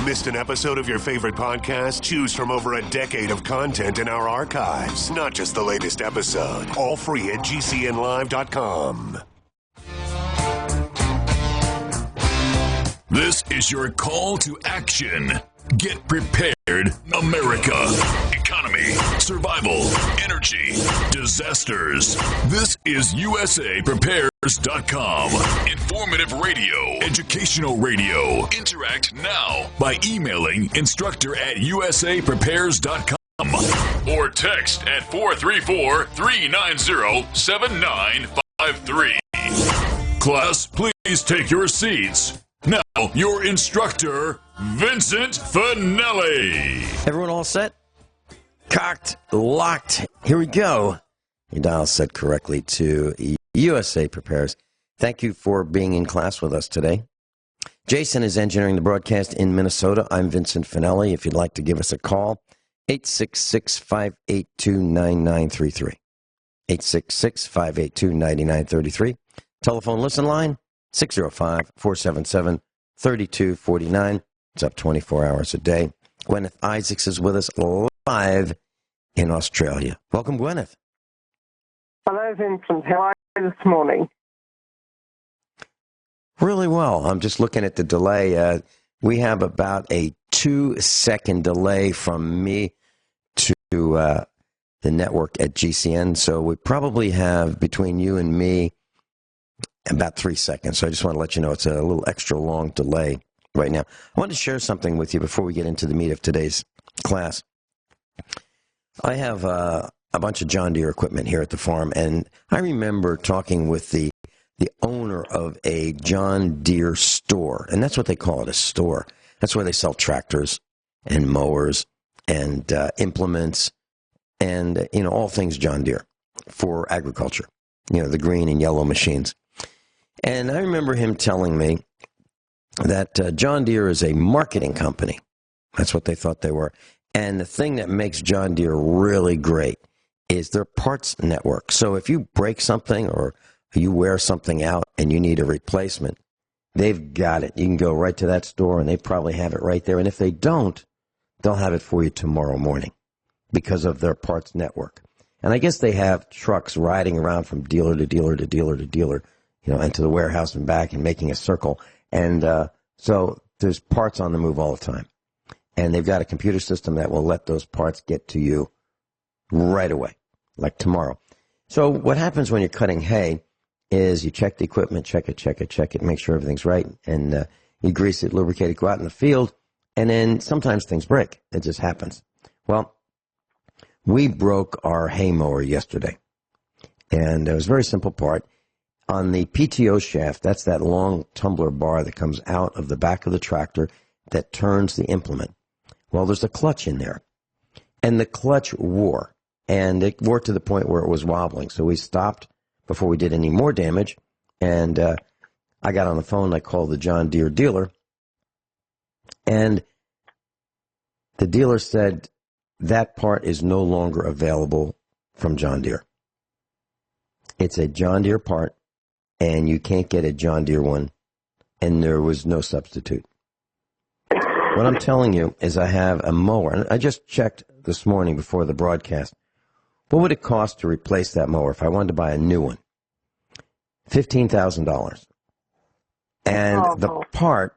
Missed an episode of your favorite podcast? Choose from over a decade of content in our archives, not just the latest episode. All free at GCNlive.com. This is your call to action. Get prepared, America. Economy, survival, energy, disasters. This is USAPrepares.com. Informative radio, educational radio. Interact now by emailing instructor@USAPrepares.com or text at 434-390-7953. Class, please take your seats. Now, your instructor, Vincent Finelli. Everyone all set? Cocked, locked. Here we go. Your dial set correctly to USA Prepares. Thank you for being in class with us today. Jason is engineering the broadcast in Minnesota. I'm Vincent Finelli. If you'd like to give us a call, 866-582-9933. 866-582-9933. Telephone listen line, 605-477-3249. It's up 24 hours a day. Guineith Isaacs is with us live in Australia. Welcome, Guineith. Hello, Vincent. How are you this morning? Really well. I'm just looking at the delay. We have about a 2-second delay from me to the network at GCN. So we probably have, between you and me, about 3 seconds. So I just want to let you know it's a little extra long delay right now. I want to share something with you before we get into the meat of today's class. I have a bunch of John Deere equipment here at the farm, and I remember talking with the owner of a John Deere store, and that's what they call it, a store. That's where they sell tractors and mowers and implements and, all things John Deere for agriculture, the green and yellow machines. And I remember him telling me that John Deere is a marketing company. That's what they thought they were. And the thing that makes John Deere really great is their parts network. So if you break something or you wear something out and you need a replacement, they've got it. You can go right to that store and they probably have it right there. And if they don't, they'll have it for you tomorrow morning because of their parts network. And I guess they have trucks riding around from dealer to dealer to dealer to dealer, into the warehouse and back and making a circle. And so there's parts on the move all the time. And they've got a computer system that will let those parts get to you right away, like tomorrow. So what happens when you're cutting hay is you check the equipment, check it, make sure everything's right, and you grease it, lubricate it, go out in the field, and then sometimes things break. It just happens. Well, we broke our hay mower yesterday, and it was a very simple part. On the PTO shaft, that's that long tumbler bar that comes out of the back of the tractor that turns the implement. Well, there's a clutch in there, and the clutch wore, and it wore to the point where it was wobbling. So we stopped before we did any more damage, and I got on the phone, I called the John Deere dealer, and the dealer said that part is no longer available from John Deere. It's a John Deere part, and you can't get a John Deere one, and there was no substitute. What I'm telling you is I have a mower, and I just checked this morning before the broadcast. What would it cost to replace that mower if I wanted to buy a new one? $15,000. And the part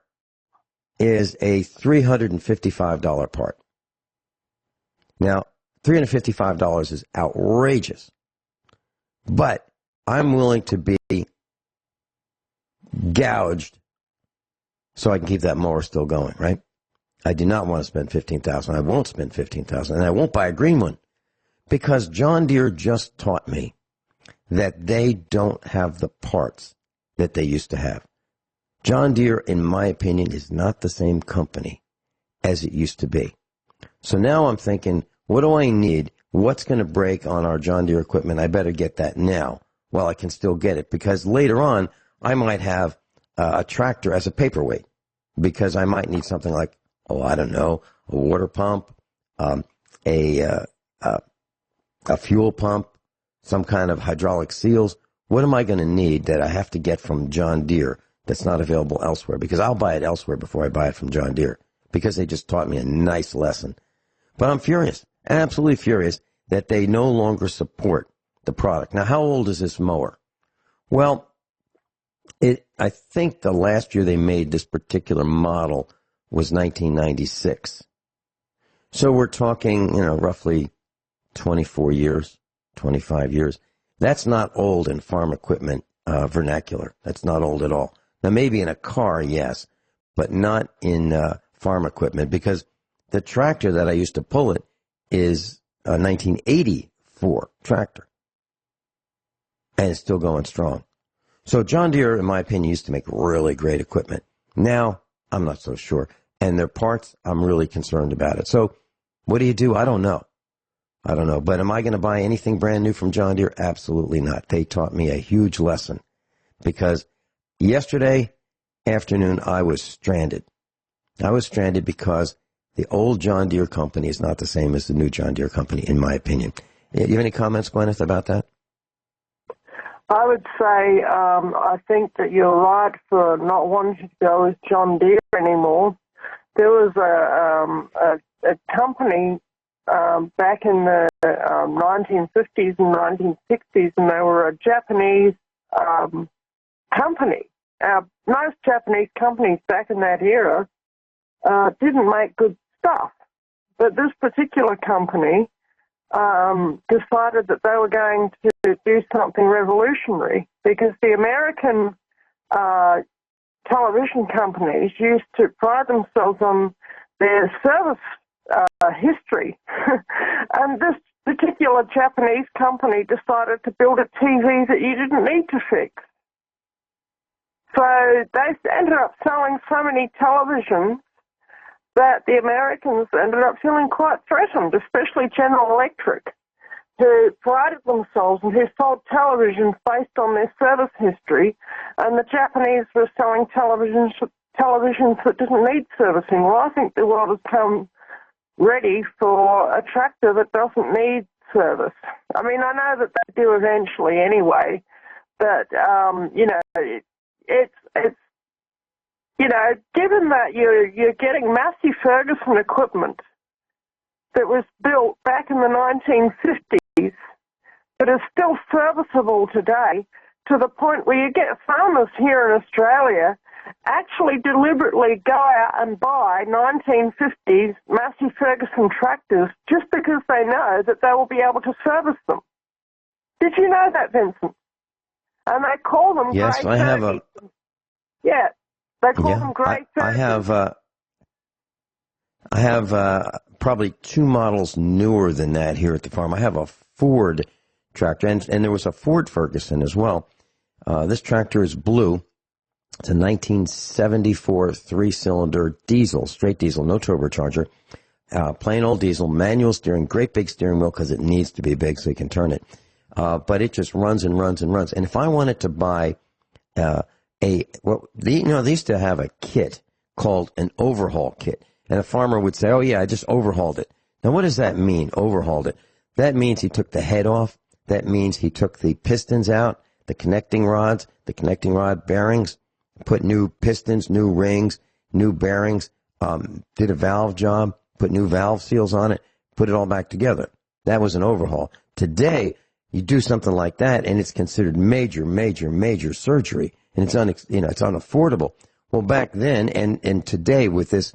is a $355 part. Now, $355 is outrageous, but I'm willing to be gouged so I can keep that mower still going, right? I do not want to spend $15,000. I won't spend $15,000, and I won't buy a green one because John Deere just taught me that they don't have the parts that they used to have. John Deere, in my opinion, is not the same company as it used to be. So now I'm thinking, what do I need? What's going to break on our John Deere equipment? I better get that now while I can still get it, because later on I might have a tractor as a paperweight, because I might need something like, I don't know, a water pump, a fuel pump, some kind of hydraulic seals. What am I going to need that I have to get from John Deere that's not available elsewhere? Because I'll buy it elsewhere before I buy it from John Deere. because they just taught me a nice lesson. But I'm furious, absolutely furious, that they no longer support the product. Now, how old is this mower? Well, I think the last year they made this particular model was 1996. So we're talking, roughly 24 years, 25 years. That's not old in farm equipment vernacular. That's not old at all. Now, maybe in a car, yes, but not in farm equipment, because the tractor that I used to pull it is a 1984 tractor, and it's still going strong. So John Deere, in my opinion, used to make really great equipment. Now, I'm not so sure. And their parts, I'm really concerned about it. So what do you do? I don't know. But am I going to buy anything brand new from John Deere? Absolutely not. They taught me a huge lesson, because yesterday afternoon I was stranded. I was stranded because the old John Deere company is not the same as the new John Deere company, in my opinion. You have any comments, Guineith, about that? I would say I think that you're right for not wanting to go with John Deere anymore. There was a company back in the 1950s and 1960s, and they were a Japanese company. Most Japanese companies back in that era didn't make good stuff. But this particular company decided that they were going to do something revolutionary, because the American television companies used to pride themselves on their service history. And this particular Japanese company decided to build a TV that you didn't need to fix. So they ended up selling so many televisions that the Americans ended up feeling quite threatened, especially General Electric, who prided themselves and who sold televisions based on their service history, and the Japanese were selling televisions that didn't need servicing. Well, I think the world has come ready for a tractor that doesn't need service. I mean, I know that they do eventually anyway, but, it's given that you're getting Massey Ferguson equipment that was built back in the 1950s that is still serviceable today, to the point where you get farmers here in Australia actually deliberately go out and buy 1950s Massey Ferguson tractors just because they know that they will be able to service them. Did you know that, Vincent? And they call them Yes, grey I have 30s. Yeah, they call them grey 30s. I have probably two models newer than that here at the farm. I have a Ford tractor, and there was a Ford Ferguson as well. This tractor is blue. It's a 1974 three-cylinder diesel, straight diesel, no turbocharger, plain old diesel, manual steering, great big steering wheel because it needs to be big so you can turn it. But it just runs and runs and runs. And if I wanted to buy they used to have a kit called an overhaul kit. And a farmer would say, oh, yeah, I just overhauled it. Now, what does that mean, overhauled it? That means he took the head off. That means he took the pistons out, the connecting rods, the connecting rod bearings, put new pistons, new rings, new bearings, did a valve job, put new valve seals on it, put it all back together. That was an overhaul. Today, you do something like that, and it's considered major, major, major surgery, and it's unaffordable. Well, back then and today, with this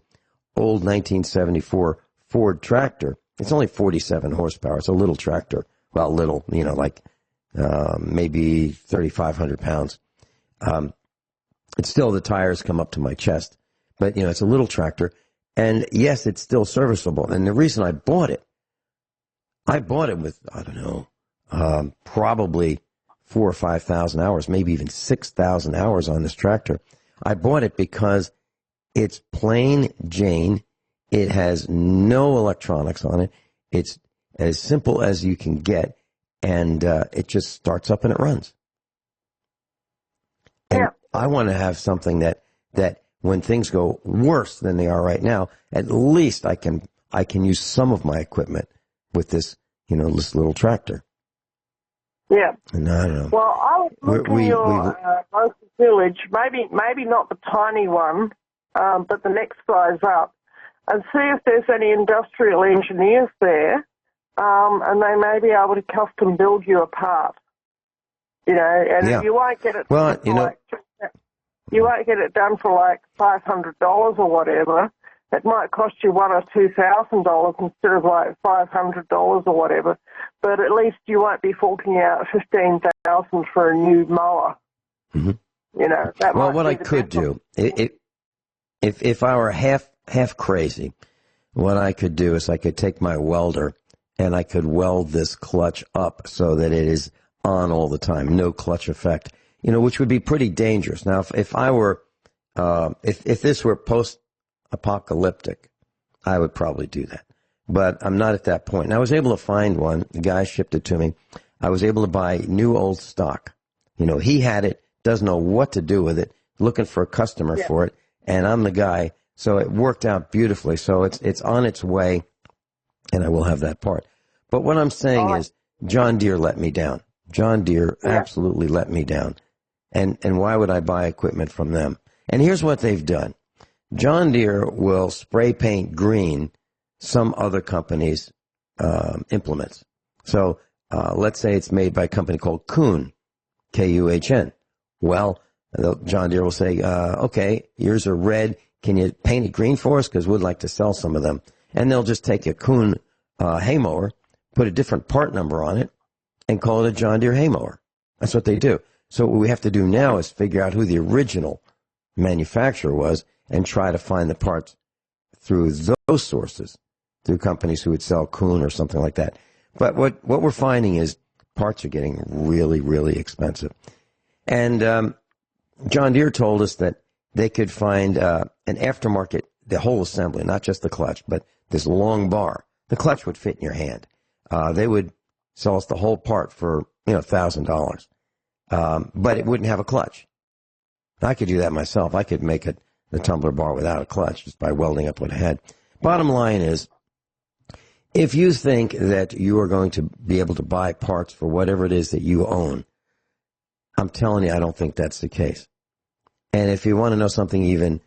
old 1974 Ford tractor, it's only 47 horsepower. It's a little tractor. Well, little, maybe 3,500 pounds. It's still, the tires come up to my chest, but it's a little tractor, and yes, it's still serviceable. And the reason I bought it with, I don't know, probably 4,000 or 5,000 hours, maybe even 6,000 hours on this tractor. I bought it because it's plain Jane. It has no electronics on it. It's as simple as you can get, and it just starts up and it runs. And yeah. I want to have something that when things go worse than they are right now, at least I can use some of my equipment with this, this little tractor. Yeah. And I don't know. Well, I was looking at your local village, maybe not the tiny one, but the next size up. and see if there's any industrial engineers there, and they may be able to custom build you a part. You know, and you won't get it. Well, you won't get it done for like $500 or whatever. It might cost you $1,000 or $2,000 instead of like $500 or whatever. But at least you won't be forking out $15,000 for a new mower. Mm-hmm. You know. That well, might what be I the could do, if I were half crazy, what I could do is I could take my welder and I could weld this clutch up so that it is on all the time, no clutch effect. You know, which would be pretty dangerous. Now, if I were, if this were post-apocalyptic, I would probably do that. But I'm not at that point. And I was able to find one. The guy shipped it to me. I was able to buy new old stock. You know, he had it, doesn't know what to do with it, looking for a customer for it, and I'm the guy. So it worked out beautifully. So it's on its way, and I will have that part. But what I'm saying is John Deere let me down. John Deere absolutely let me down. And why would I buy equipment from them? And here's what they've done. John Deere will spray paint green some other company's implements. So let's say it's made by a company called Kuhn, K-U-H-N. Well, John Deere will say, okay, yours are red. Can you paint it green for us? Because we'd like to sell some of them. And they'll just take a Kuhn hay mower, put a different part number on it, and call it a John Deere hay mower. That's what they do. So what we have to do now is figure out who the original manufacturer was and try to find the parts through those sources, through companies who would sell Kuhn or something like that. But what we're finding is parts are getting really, really expensive. And John Deere told us that they could find an aftermarket, the whole assembly, not just the clutch, but this long bar. The clutch would fit in your hand. They would sell us the whole part for, $1,000. But it wouldn't have a clutch. I could do that myself. I could make the tumbler bar without a clutch just by welding up what I had. Bottom line is, if you think that you are going to be able to buy parts for whatever it is that you own, I'm telling you, I don't think that's the case. And if you want to know something even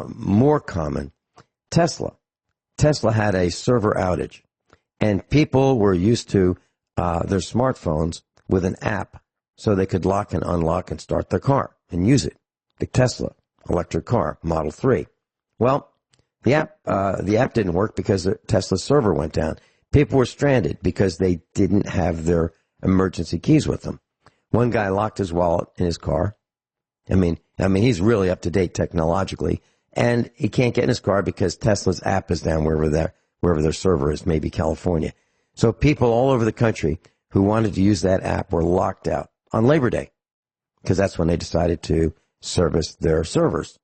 more common, Tesla had a server outage, and people were used to their smartphones with an app so they could lock and unlock and start their car and use it. The Tesla electric car, Model 3. Well, the app didn't work because the Tesla server went down. People were stranded because they didn't have their emergency keys with them. One guy locked his wallet in his car. I mean, he's really up to date technologically, and he can't get in his car because Tesla's app is down wherever their server is, maybe California. So people all over the country who wanted to use that app were locked out on Labor Day because that's when they decided to service their servers.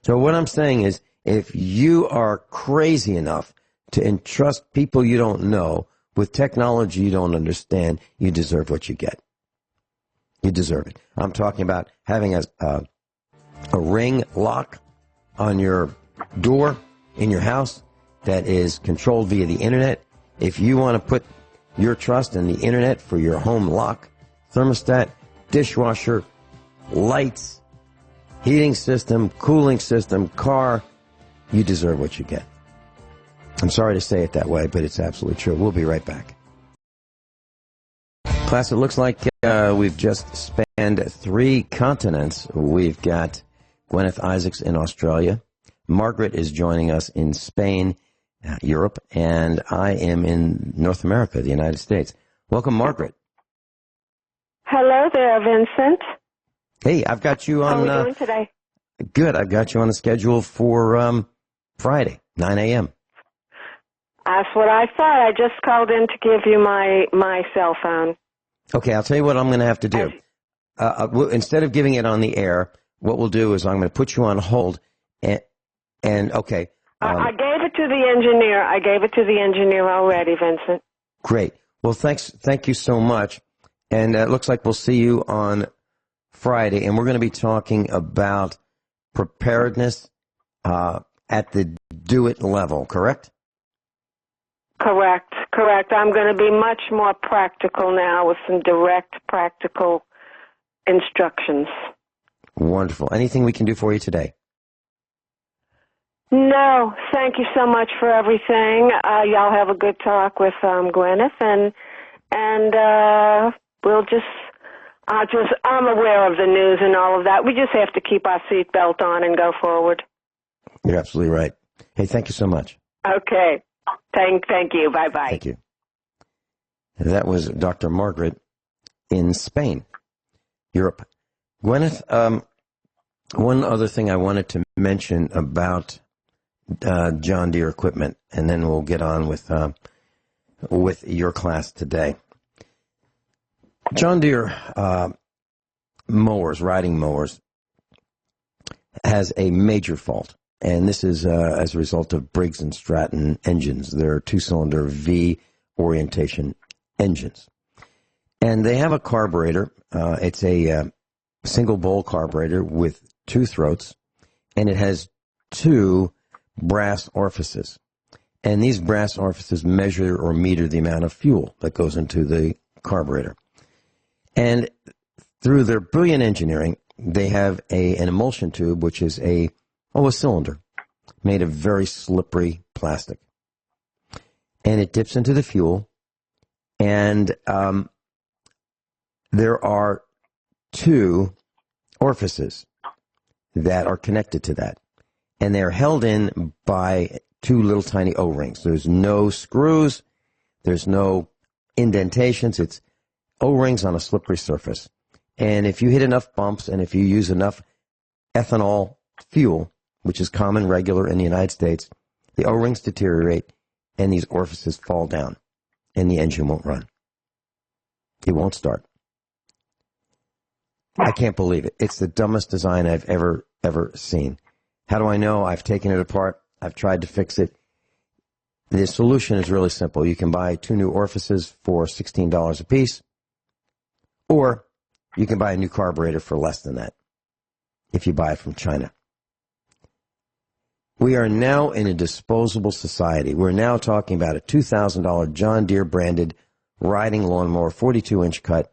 So what I'm saying is, if you are crazy enough to entrust people you don't know with technology you don't understand, you deserve what you get. You deserve it. I'm talking about having a ring lock on your door in your house that is controlled via the internet. If you want to put your trust in the internet for your home lock, thermostat, dishwasher, lights, heating system, cooling system, car, you deserve what you get. I'm sorry to say it that way, but it's absolutely true. We'll be right back. Class, it looks like we've just spanned 3 continents. We've got Guineith Isaacs in Australia. Margaret is joining us in Spain, Europe, and I am in North America, the United States. Welcome, Margaret. Hello there, Vincent. Hey, I've got you on... How are we doing today? Good. I've got you on the schedule for Friday, 9 a.m. That's what I thought. I just called in to give you my cell phone. Okay, I'll tell you what I'm going to have to do. Instead of giving it on the air, what we'll do is I'm going to put you on hold, and okay. I gave it to the engineer. I gave it to the engineer already, Vincent. Great. Well, thank you so much. And it looks like we'll see you on Friday, and we're going to be talking about preparedness at the do-it level, correct? Correct. I'm going to be much more practical now with some direct, practical instructions. Wonderful. Anything we can do for you today? No, thank you so much for everything. Y'all have a good talk with Guineith, and we'll just. I'm aware of the news and all of that. We just have to keep our seatbelt on and go forward. You're absolutely right. Hey, thank you so much. Okay. Thank you. Bye-bye. Thank you. That was Dr. Margaret in Spain, Europe. Guineith, one other thing I wanted to mention about John Deere equipment, and then we'll get on with your class today. John Deere mowers, riding mowers, has a major fault, and this is as a result of Briggs & Stratton engines. They're two-cylinder V orientation engines, and they have a carburetor. It's a single bowl carburetor with two throats, and it has two brass orifices, and these brass orifices measure or meter the amount of fuel that goes into the carburetor. And through their brilliant engineering, they have an emulsion tube, which is a cylinder made of very slippery plastic. And it dips into the fuel, and there are two orifices that are connected to that. And they're held in by two little tiny O-rings. There's no screws. There's no indentations. It's O-rings on a slippery surface. And if you hit enough bumps and if you use enough ethanol fuel, which is common, regular in the United States, the O-rings deteriorate and these orifices fall down and the engine won't run. It won't start. I can't believe it. It's the dumbest design I've ever seen. How do I know? I've taken it apart. I've tried to fix it. The solution is really simple. You can buy two new orifices for $16 a piece, or you can buy a new carburetor for less than that if you buy it from China. We are now in a disposable society. We're now talking about a $2,000 John Deere branded riding lawnmower, 42-inch cut,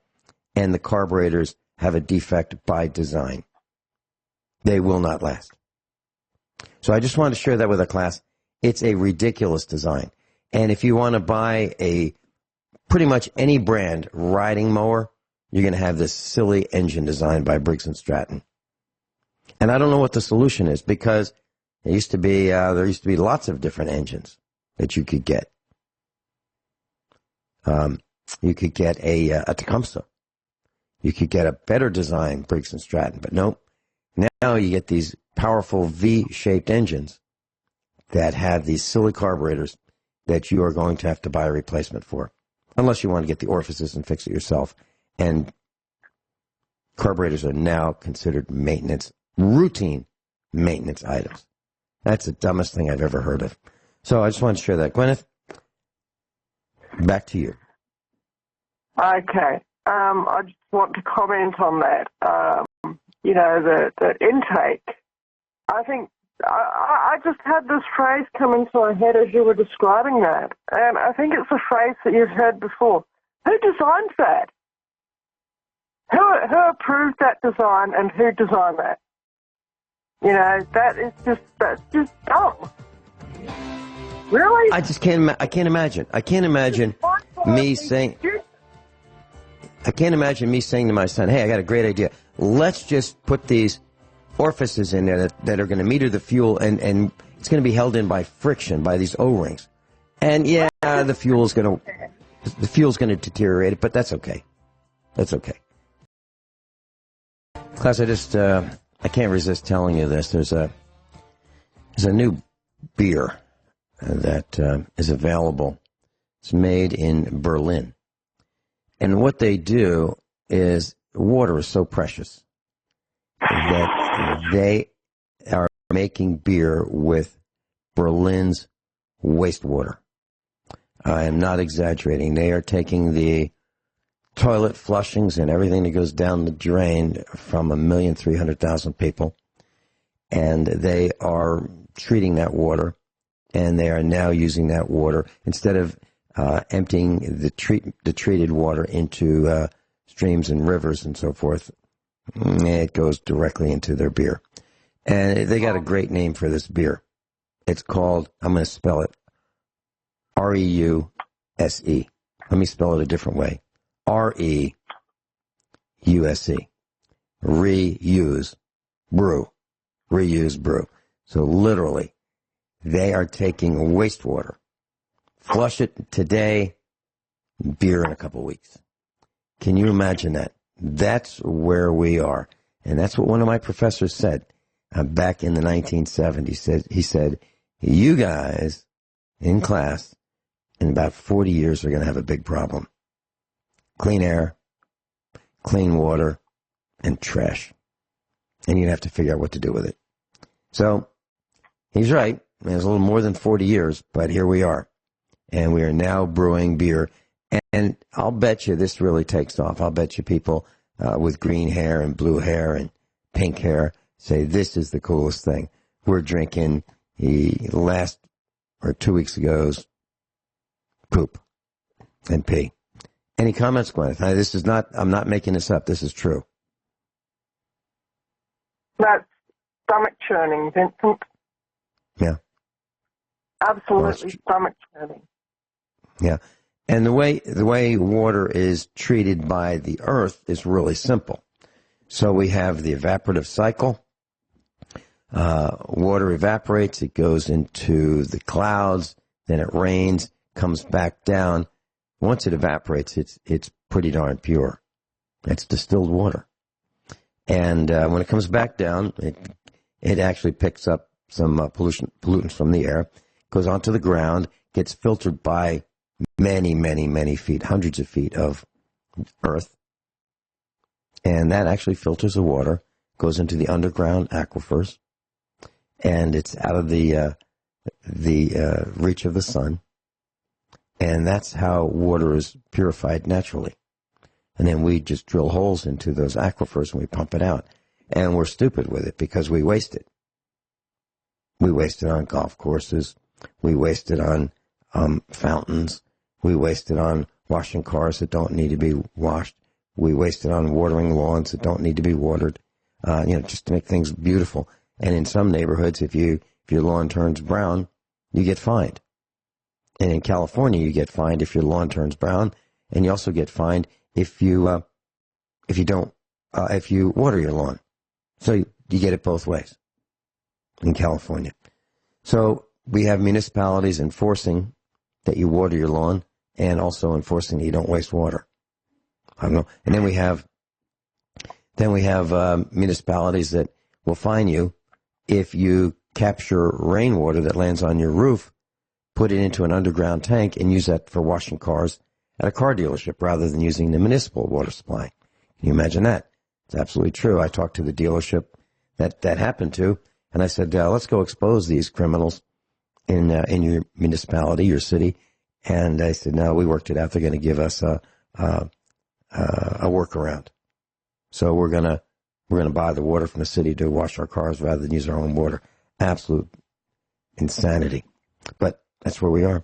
and the carburetors have a defect by design. They will not last. So I just wanted to share that with our class. It's a ridiculous design. And if you want to buy a pretty much any brand riding mower, you're going to have this silly engine design by Briggs & Stratton. And I don't know what the solution is, because there used to be lots of different engines that you could get. You could get a Tecumseh. You could get a better design Briggs & Stratton, but nope. Now you get these powerful V-shaped engines that have these silly carburetors that you are going to have to buy a replacement for, unless you want to get the orifices and fix it yourself. And carburetors are now considered routine maintenance items. That's the dumbest thing I've ever heard of. So I just wanted to share that. Guineith, back to you. Okay. I just want to comment on that. The intake. I think I just had this phrase come into my head as you were describing that. And I think it's a phrase that you've heard before. Who designed that? Who approved that design and who designed that? That's just dumb. Really? I can't imagine. I can't imagine me saying to my son, hey, I got a great idea. Let's just put these orifices in there that are going to meter the fuel, and it's going to be held in by friction, by these O-rings. And yeah, the fuel's going to deteriorate, but that's okay. That's okay. Class, I can't resist telling you this. There's a new beer that is available. It's made in Berlin. And what they do is, water is so precious that they are making beer with Berlin's wastewater. I am not exaggerating. They are taking the toilet flushings and everything that goes down the drain from 1,300,000 people, and they are treating that water, and they are now using that water instead of emptying the treated water into streams and rivers and so forth. It goes directly into their beer. And they got a great name for this beer. It's called, I'm going to spell it, R-E-U-S-E. Let me spell it a different way. R-E-U-S-E. Reuse brew. Reuse brew. So literally, they are taking wastewater, flush it today, beer in a couple weeks. Can you imagine that? That's where we are. And that's what one of my professors said back in the 1970s. He said, you guys in class in about 40 years are going to have a big problem. Clean air, clean water, and trash. And you're going to have to figure out what to do with it. So he's right. It's a little more than 40 years, but here we are. And we are now brewing beer. And I'll bet you this really takes off. I'll bet you people with green hair and blue hair and pink hair say this is the coolest thing. We're drinking the last or 2 weeks ago's poop and pee. Any comments, Guineith? This is not, I'm not making this up. This is true. That's stomach churning, Vincent. Yeah. Absolutely stomach churning. Yeah. And the way water is treated by the earth is really simple. So we have the evaporative cycle. Water evaporates, it goes into the clouds, then it rains, comes back down. Once it evaporates, it's pretty darn pure. It's distilled water. And when it comes back down, it actually picks up some pollutants from the air, goes onto the ground, gets filtered by many, many, many feet, hundreds of feet of earth. And that actually filters the water, goes into the underground aquifers, and it's out of the reach of the sun. And that's how water is purified naturally. And then we just drill holes into those aquifers and we pump it out. And we're stupid with it because we waste it. We waste it on golf courses. We waste it on fountains. We waste it on washing cars that don't need to be washed. We waste it on watering lawns that don't need to be watered, just to make things beautiful. And in some neighborhoods, if your lawn turns brown, you get fined. And in California, you get fined if your lawn turns brown, and you also get fined if you water your lawn. So you get it both ways in California. So we have municipalities enforcing that you water your lawn and also enforcing that you don't waste water. I don't know. And then we have municipalities that will fine you if you capture rainwater that lands on your roof, put it into an underground tank, and use that for washing cars at a car dealership rather than using the municipal water supply. Can you imagine that? It's absolutely true. I talked to the dealership that happened to, and I said, let's go expose these criminals in your municipality, your city. And I said, no, we worked it out. They're going to give us a workaround. So we're going to buy the water from the city to wash our cars rather than use our own water. Absolute insanity. But that's where we are.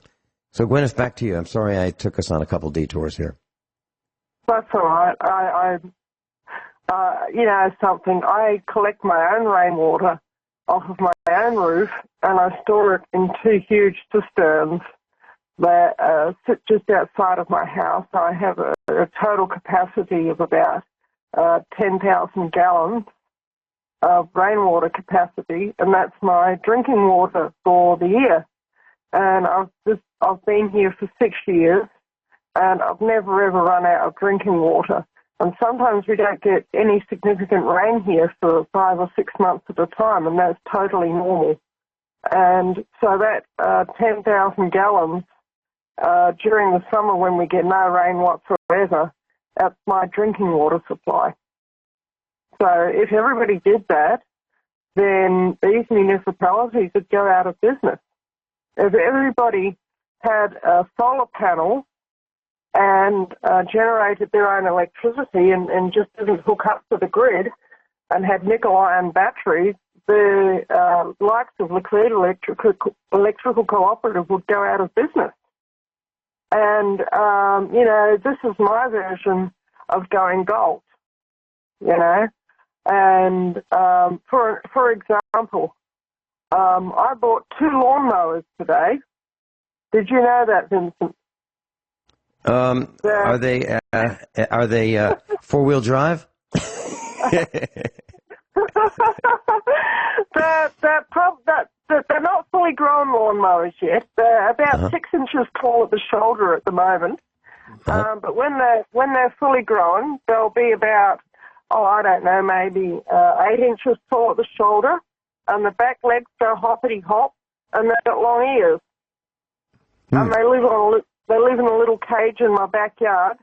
So Guineith, back to you. I'm sorry I took us on a couple detours here. That's all right. I collect my own rainwater off of my own roof, and I store it in 2 huge cisterns that sit just outside of my house. I have a total capacity of about 10,000 gallons of rainwater capacity, and that's my drinking water for the year. And I've been here for 6 years, and I've never ever run out of drinking water. And sometimes we don't get any significant rain here for 5 or 6 months at a time, and that's totally normal. And so that 10,000 gallons during the summer when we get no rain whatsoever, that's my drinking water supply. So if everybody did that, then these municipalities would go out of business. If everybody had a solar panel and generated their own electricity and just didn't hook up to the grid and had nickel-ion batteries, the likes of Liquid Electrical Cooperative would go out of business. And, this is my version of going gold, And for example, I bought 2 lawnmowers today. Did you know that, Vincent? Are they 4-wheel drive? They're not fully grown lawnmowers yet. They're about 6 inches tall at the shoulder at the moment. But when they're fully grown, they'll be about, I don't know, maybe 8 inches tall at the shoulder, and the back legs go hoppity hop, and they've got long ears. And they live in a little cage in my backyard.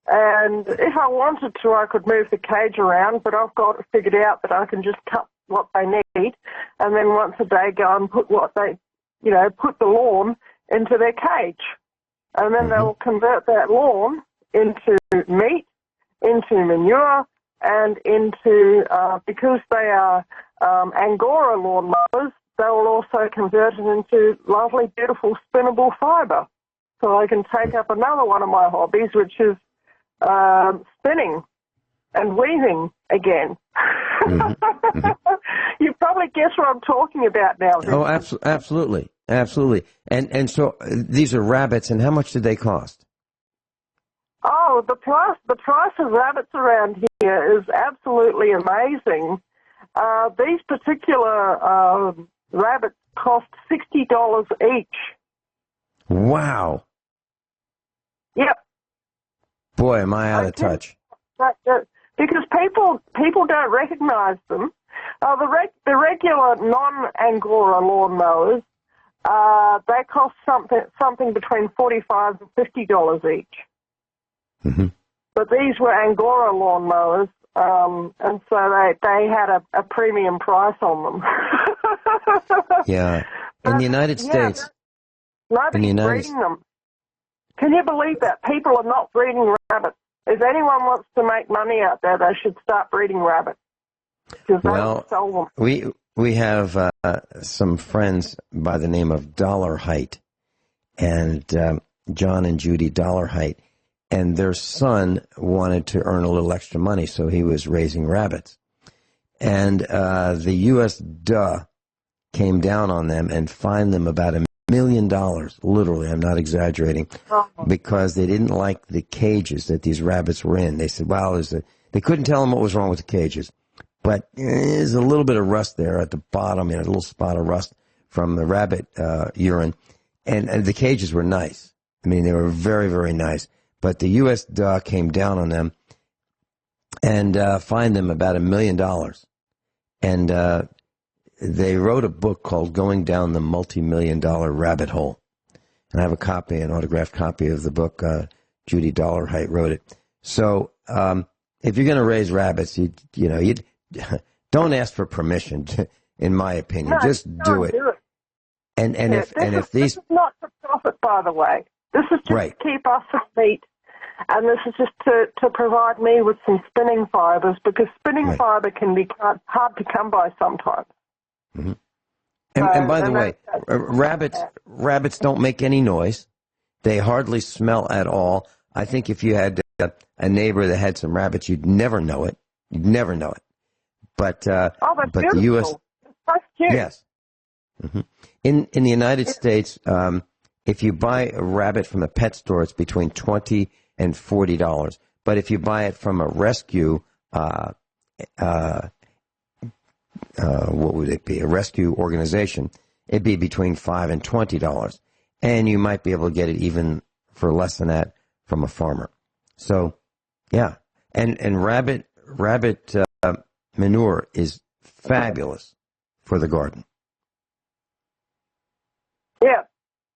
And if I wanted to, I could move the cage around, but I've got it figured out that I can just cut what they need, and then once a day go and put put the lawn into their cage. And then they'll convert that lawn into meat, into manure, and into, because they are Angora lawnmowers, they will also convert it into lovely, beautiful, spinnable fibre. So I can take up another one of my hobbies, which is spinning and weaving again. You probably guess what I'm talking about now. Oh, absolutely. Absolutely. And so these are rabbits, and how much did they cost? Oh, the price of rabbits around here is absolutely amazing. These particular rabbits cost $60 each. Wow. Yep. Boy, am I out of touch. Because people don't recognize them. The regular non-Angora lawnmowers, they cost something between $45 and $50 each. Mm-hmm. But these were Angora lawnmowers, and so they had a premium price on them. Yeah. In the United States. Nobody's breeding them. Can you believe that? People are not breeding rabbits. If anyone wants to make money out there, they should start breeding rabbits. Well, sell them. we have some friends by the name of Dollarheight, and John and Judy Dollarheight, and their son wanted to earn a little extra money, so he was raising rabbits. And the U.S. came down on them and fined them about $1 million, literally, I'm not exaggerating, because they didn't like the cages that these rabbits were in. They said, well, they couldn't tell them what was wrong with the cages, but there's a little bit of rust there at the bottom, a little spot of rust from the rabbit urine, and the cages were nice. I mean, they were very, very nice, but the U.S. came down on them and fined them about $1 million, and they wrote a book called Going Down the Multi-Million-Dollar Rabbit Hole. And I have a copy, an autographed copy of the book. Judy Dollarheight wrote it. So if you're going to raise rabbits, you don't ask for permission, in my opinion. No, just do it. And this is not for profit, by the way. This is just to keep us some meat. And this is just to provide me with some spinning fibres, because spinning fibre can be hard to come by sometimes. Mm-hmm. And by the way, rabbits don't make any noise. They hardly smell at all. I think if you had a neighbor that had some rabbits, you'd never know it. You'd never know it. But but the U.S. That's cute. Yes. Mm-hmm. In the United States, if you buy a rabbit from a pet store, it's between $20 and $40. But if you buy it from a rescue, what would it be? A rescue organization, it'd be between $5 and $20. And you might be able to get it even for less than that from a farmer. So, yeah. And rabbit manure is fabulous for the garden. Yeah.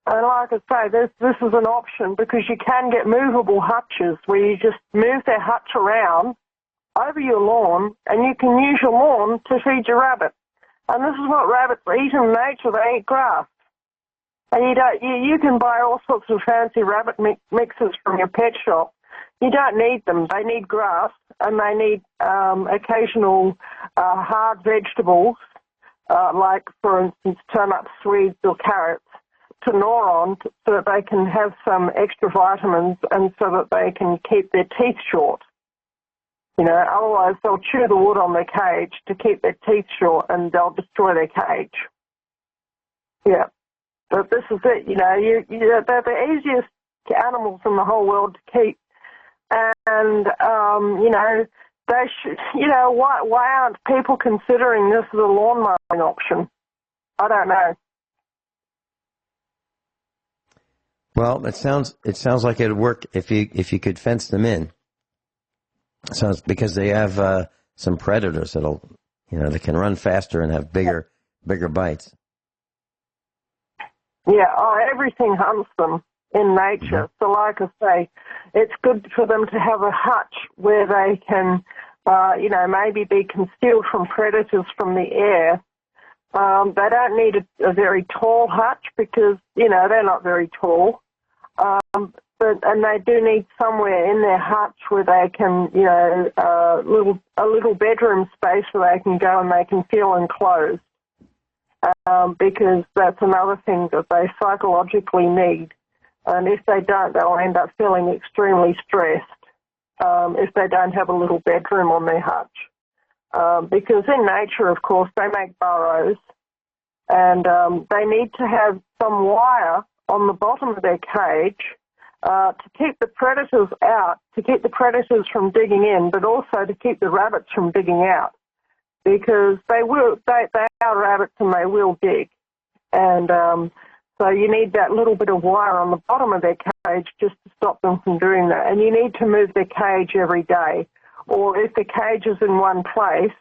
And like I say, this is an option, because you can get movable hutches where you just move their hutch around over your lawn, and you can use your lawn to feed your rabbit. And this is what rabbits eat in nature. They eat grass. And you can buy all sorts of fancy rabbit mixes from your pet shop. You don't need them. They need grass, and they need occasional hard vegetables, like, for instance, turnips, swedes, or carrots, to gnaw on, so that they can have some extra vitamins and so that they can keep their teeth short. Otherwise they'll chew the wood on their cage to keep their teeth short, and they'll destroy their cage. Yeah. But this is it, they're the easiest animals in the whole world to keep. And, they should, why aren't people considering this as a lawn mowing option? I don't know. Well, it sounds like it'd work if you could fence them in. Sounds because they have some predators they can run faster and have bigger bites. Yeah, everything hunts them in nature. So like I say, it's good for them to have a hutch where they can, maybe be concealed from predators from the air. They don't need a very tall hutch because, they're not very tall. And they do need somewhere in their hutch where they can, a little bedroom space where they can go and they can feel enclosed. Because that's another thing that they psychologically need. And if they don't, they'll end up feeling extremely stressed if they don't have a little bedroom on their hutch. Because in nature, of course, they make burrows, and they need to have some wire on the bottom of their cage to keep the predators out, to keep the predators from digging in, but also to keep the rabbits from digging out. Because they are rabbits and they will dig. And so you need that little bit of wire on the bottom of their cage just to stop them from doing that. And you need to move their cage every day. Or if the cage is in one place,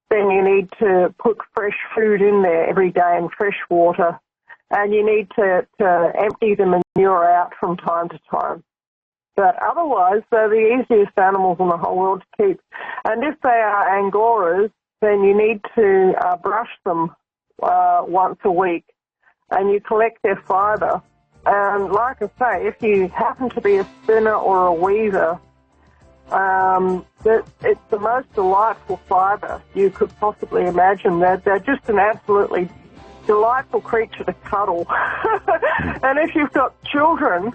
then you need to put fresh food in there every day and fresh water. And you need to empty the manure out from time to time. But otherwise, they're the easiest animals in the whole world to keep. And if they are Angoras, then you need to brush them once a week, and you collect their fibre. And like I say, if you happen to be a spinner or a weaver, it's the most delightful fibre you could possibly imagine. They're just an absolutely delightful creature to cuddle. And if you've got children,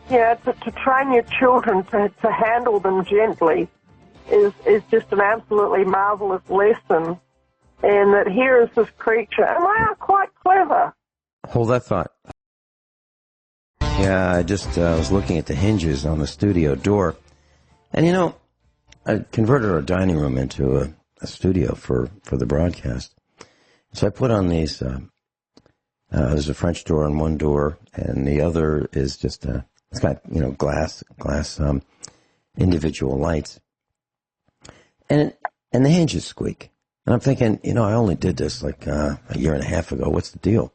to train your children to handle them gently, is just an absolutely marvelous lesson, and that here is this creature, and they are quite clever. Hold that thought. Yeah, I just was looking at the hinges on the studio door, and I converted our dining room into a studio for the broadcast. So I put on these. There's a French door on one door, and the other is just it's got glass individual lights. And the hinges squeak. And I'm thinking, I only did this like a year and a half ago. What's the deal?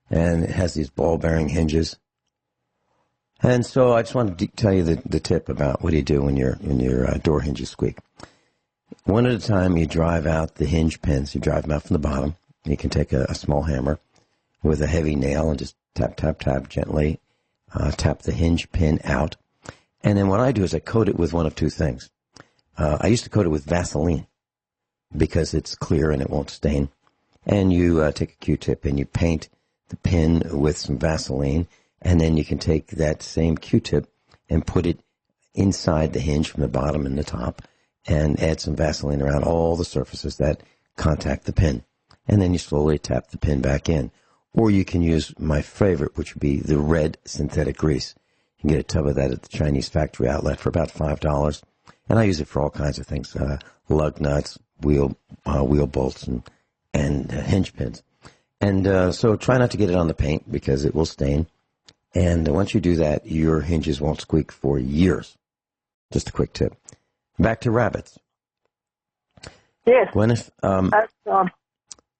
And it has these ball-bearing hinges. And so I just wanted to tell you the tip about what do you do when your door hinges squeak. One at a time, you drive out the hinge pins. You drive them out from the bottom. You can take a small hammer with a heavy nail and just tap, tap, tap gently. Tap the hinge pin out. And then what I do is I coat it with one of two things. I used to coat it with Vaseline because it's clear and it won't stain. And you take a Q-tip and you paint the pin with some Vaseline, and then you can take that same Q-tip and put it inside the hinge from the bottom and the top and add some Vaseline around all the surfaces that contact the pin. And then you slowly tap the pin back in. Or you can use my favorite, which would be the red synthetic grease. You can get a tub of that at the Chinese factory outlet for about $5. And I use it for all kinds of things, lug nuts, wheel bolts, and hinge pins. And so try not to get it on the paint because it will stain. And once you do that, your hinges won't squeak for years. Just a quick tip. Back to rabbits. Yes. Guineith, yep.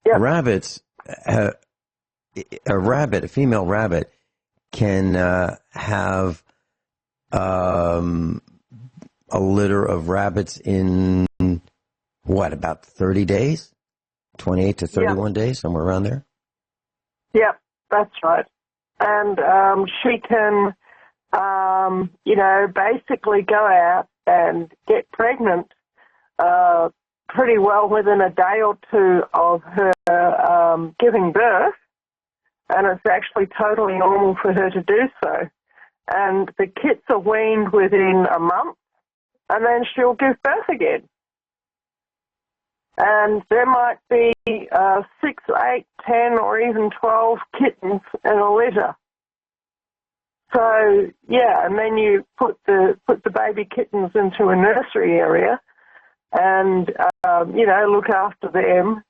Rabbits, a female rabbit can have a litter of rabbits in, about 30 days? 28 to 31 days, somewhere around there? Yep, that's right. And she can, basically go out and get pregnant pretty well within a day or two of her giving birth. And it's actually totally normal for her to do so. And the kits are weaned within a month, and then she'll give birth again. and there might be 6, 8, 10, or even 12 kittens in a litter. So yeah, and then you put the baby kittens into a nursery area, and look after them,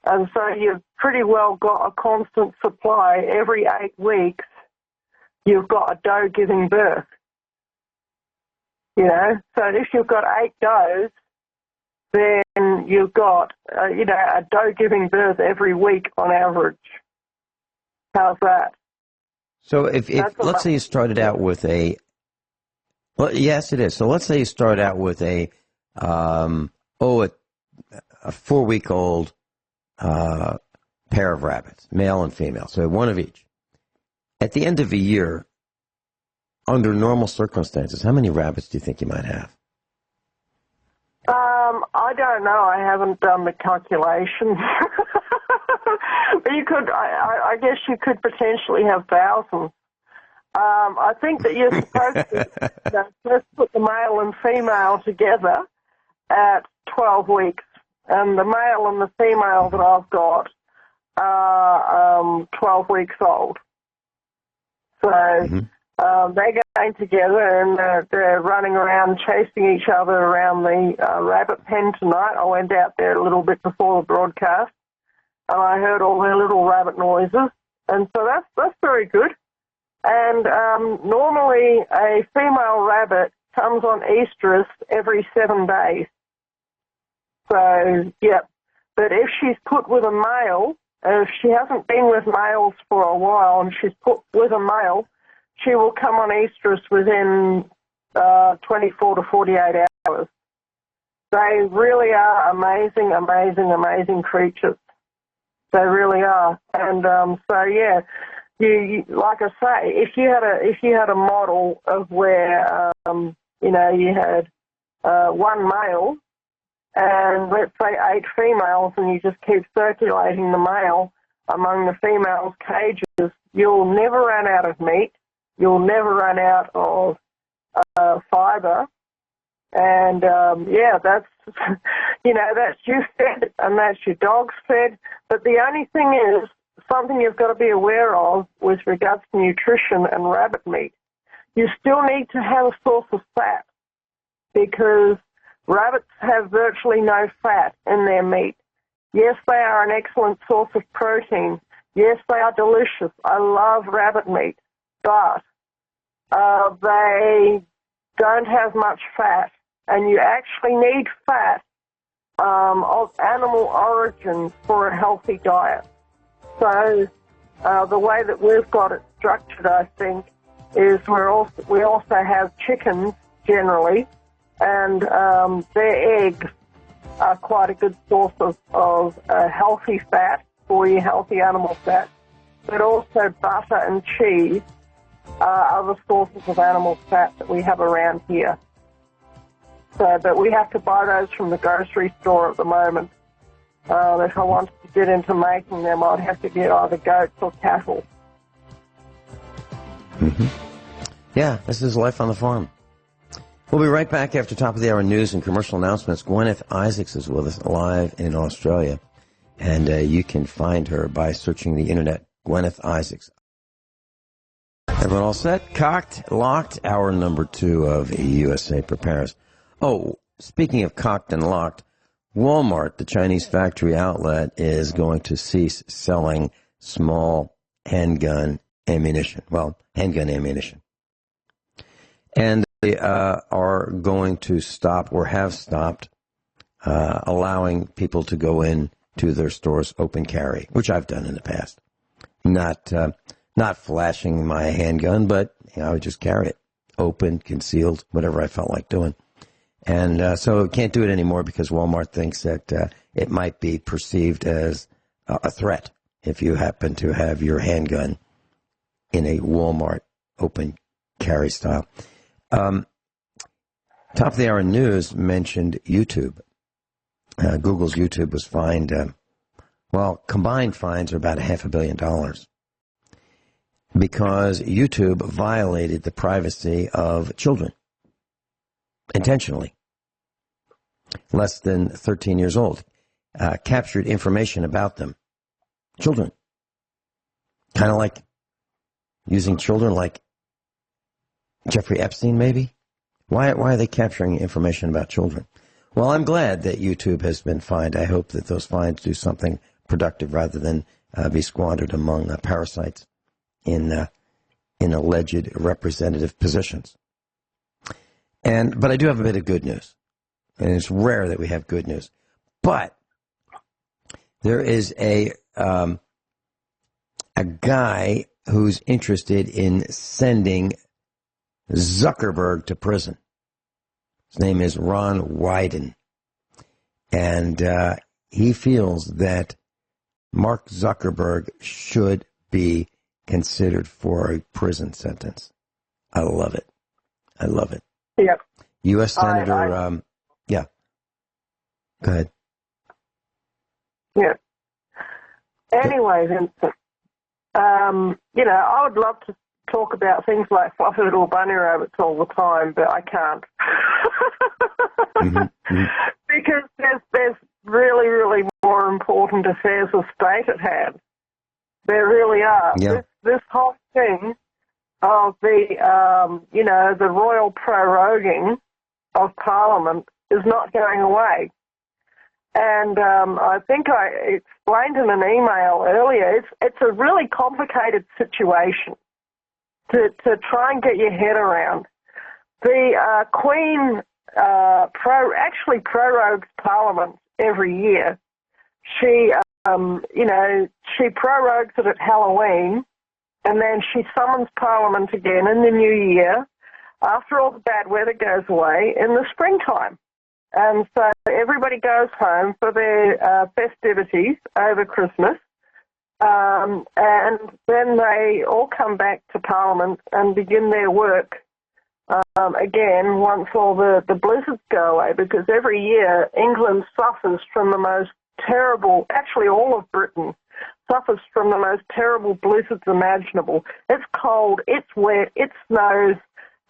and so you've pretty well got a constant supply. Every 8 weeks, you've got a doe giving birth. So if you've got 8 does, then you've got a doe giving birth every week on average. How's that? So if let's say you started out with yes, it is. So let's say you start out with a 4-week-old pair of rabbits, male and female, so one of each. At the end of a year, under normal circumstances, how many rabbits do you think you might have? I don't know. I haven't done the calculations. But you could, I guess you could potentially have thousands. I think that you're supposed to first put the male and female together at 12 weeks. And the male and the female that I've got are 12 weeks old. So they're going together, and they're running around chasing each other around the rabbit pen tonight. I went out there a little bit before the broadcast, and I heard all their little rabbit noises, and so that's very good. And normally a female rabbit comes on estrus every 7 days. So, yeah, but if she's put with a male, if she hasn't been with males for a while and she's put with a male, she will come on estrus within 24 to 48 hours. They really are amazing, amazing, amazing creatures. They really are. And so, yeah, you like I say, if you had a model of where you had one male and let's say 8 females, and you just keep circulating the male among the females' cages, you'll never run out of meat. You'll never run out of fiber. And, that's, that's you fed and that's your dogs fed. But the only thing is, something you've got to be aware of with regards to nutrition and rabbit meat, you still need to have a source of fat, because rabbits have virtually no fat in their meat. Yes, they are an excellent source of protein. Yes, they are delicious. I love rabbit meat, but they don't have much fat, and you actually need fat of animal origin for a healthy diet. So the way that we've got it structured, I think, is we also have chickens generally, and their eggs are quite a good source of healthy fat for you, healthy animal fat, but also butter and cheese are other sources of animal fat that we have around here. So, but we have to buy those from the grocery store at the moment. If I wanted to get into making them, I'd have to get either goats or cattle. Mm-hmm. Yeah, this is life on the farm. We'll be right back after top of the hour news and commercial announcements. Guineith Isaacs is with us live in Australia, and you can find her by searching the internet, Guineith Isaacs. Everyone all set? Cocked, locked, hour number 2 of USA Prepares. Oh, speaking of cocked and locked, Walmart, the Chinese factory outlet, is going to cease selling small handgun ammunition. Well, handgun ammunition. And they are going to stop, or have stopped, allowing people to go in to their stores open carry, which I've done in the past. Not flashing my handgun, but I would just carry it, open, concealed, whatever I felt like doing. And so I can't do it anymore because Walmart thinks that it might be perceived as a threat if you happen to have your handgun in a Walmart open carry style. Top of the hour news mentioned YouTube. Google's YouTube was fined, combined fines are about $500 million because YouTube violated the privacy of children intentionally, less than 13 years old. captured information about them. Children. Kind of like using children like Jeffrey Epstein, maybe? Why are they capturing information about children? Well, I'm glad that YouTube has been fined. I hope that those fines do something productive rather than be squandered among parasites in alleged representative positions. But I do have a bit of good news, and it's rare that we have good news. But there is a guy who's interested in sending Zuckerberg to prison. His name is Ron Wyden, and he feels that Mark Zuckerberg should be considered for a prison sentence. I love it. I love it. Yep. U.S. Senator, yeah. Go ahead. Yeah. Anyway, Vincent, I would love to talk about things like fluffy little bunny rabbits all the time, but I can't. Because there's really, really more important affairs of state at hand. There really are. Yeah. This whole thing of the royal proroguing of Parliament is not going away. And I think I explained in an email earlier, it's a really complicated situation to try and get your head around. The Queen actually prorogues Parliament every year. She prorogues it at Halloween, and then she summons Parliament again in the new year after all the bad weather goes away in the springtime. And so everybody goes home for their festivities over Christmas, and then they all come back to Parliament and begin their work again once all the blizzards go away, because every year England suffers from the most terrible, actually all of Britain suffers from the most terrible blizzards imaginable. It's cold, it's wet, it snows,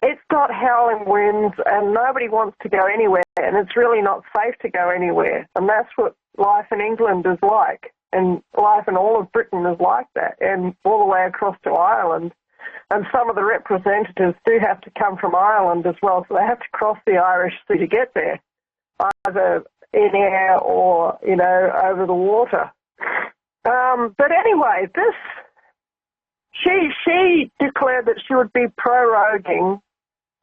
it's got howling winds, and nobody wants to go anywhere, and it's really not safe to go anywhere. And that's what life in England is like, and life in all of Britain is like that, and all the way across to Ireland. And some of the representatives do have to come from Ireland as well, so they have to cross the Irish Sea to get there, either in air or, over the water. But anyway, she declared that she would be proroguing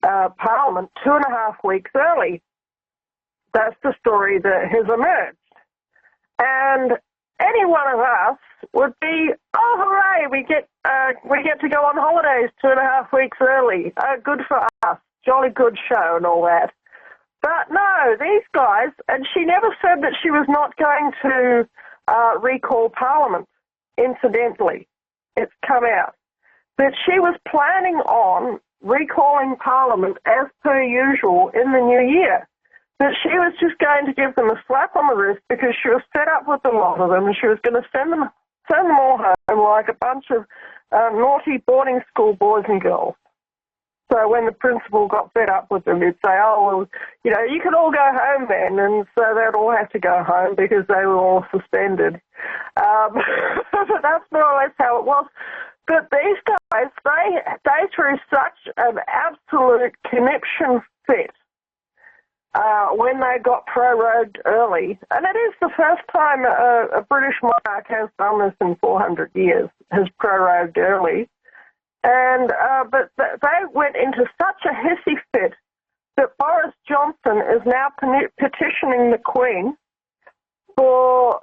Parliament 2.5 weeks early. That's the story that has emerged. And any one of us would be, oh, hooray, we get to go on holidays 2.5 weeks early. Good for us. Jolly good show and all that. But no, these guys, and she never said that she was not going to recall Parliament, incidentally. It's come out. That she was planning on recalling Parliament as per usual in the new year. That she was just going to give them a slap on the wrist because she was fed up with a lot of them, and she was going to send them all home like a bunch of naughty boarding school boys and girls. So when the principal got fed up with them, he'd say, oh, well, you can all go home then. And so they'd all have to go home because they were all suspended. But that's more or less how it was. But these guys, they threw such an absolute conniption fit when they got prorogued early. And it is the first time a British monarch has done this in 400 years, has prorogued early. And but they went into such a hissy fit that Boris Johnson is now petitioning the Queen for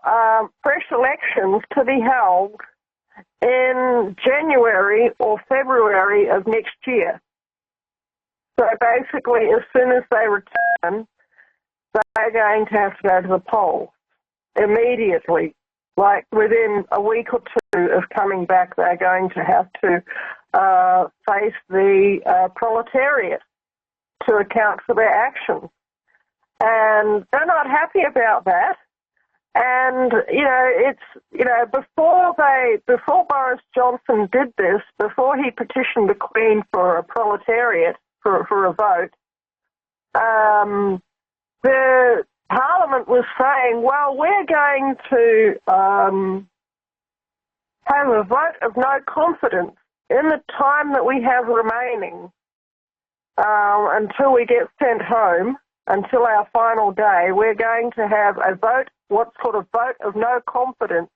fresh elections to be held in January or February of next year. So basically, as soon as they return, they're going to have to go to the polls immediately. Like within a week or two of coming back, they're going to have to face the proletariat to account for their actions. And they're not happy about that. And, before Boris Johnson did this, before he petitioned the Queen for a proletariat, for a vote, the Parliament was saying, well, we're going to have a vote of no confidence in the time that we have remaining until we get sent home, until our final day. We're going to have a vote, what sort of vote of no confidence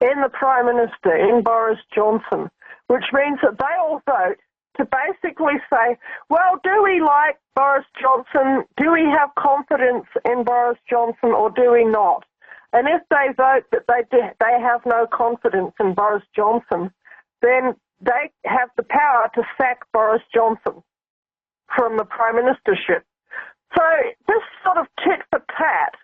in the Prime Minister, in Boris Johnson, which means that they all vote to basically say, well, do we like Boris Johnson? Do we have confidence in Boris Johnson, or do we not? And if they vote that they have no confidence in Boris Johnson, then they have the power to sack Boris Johnson from the Prime Ministership. So this sort of tit for tat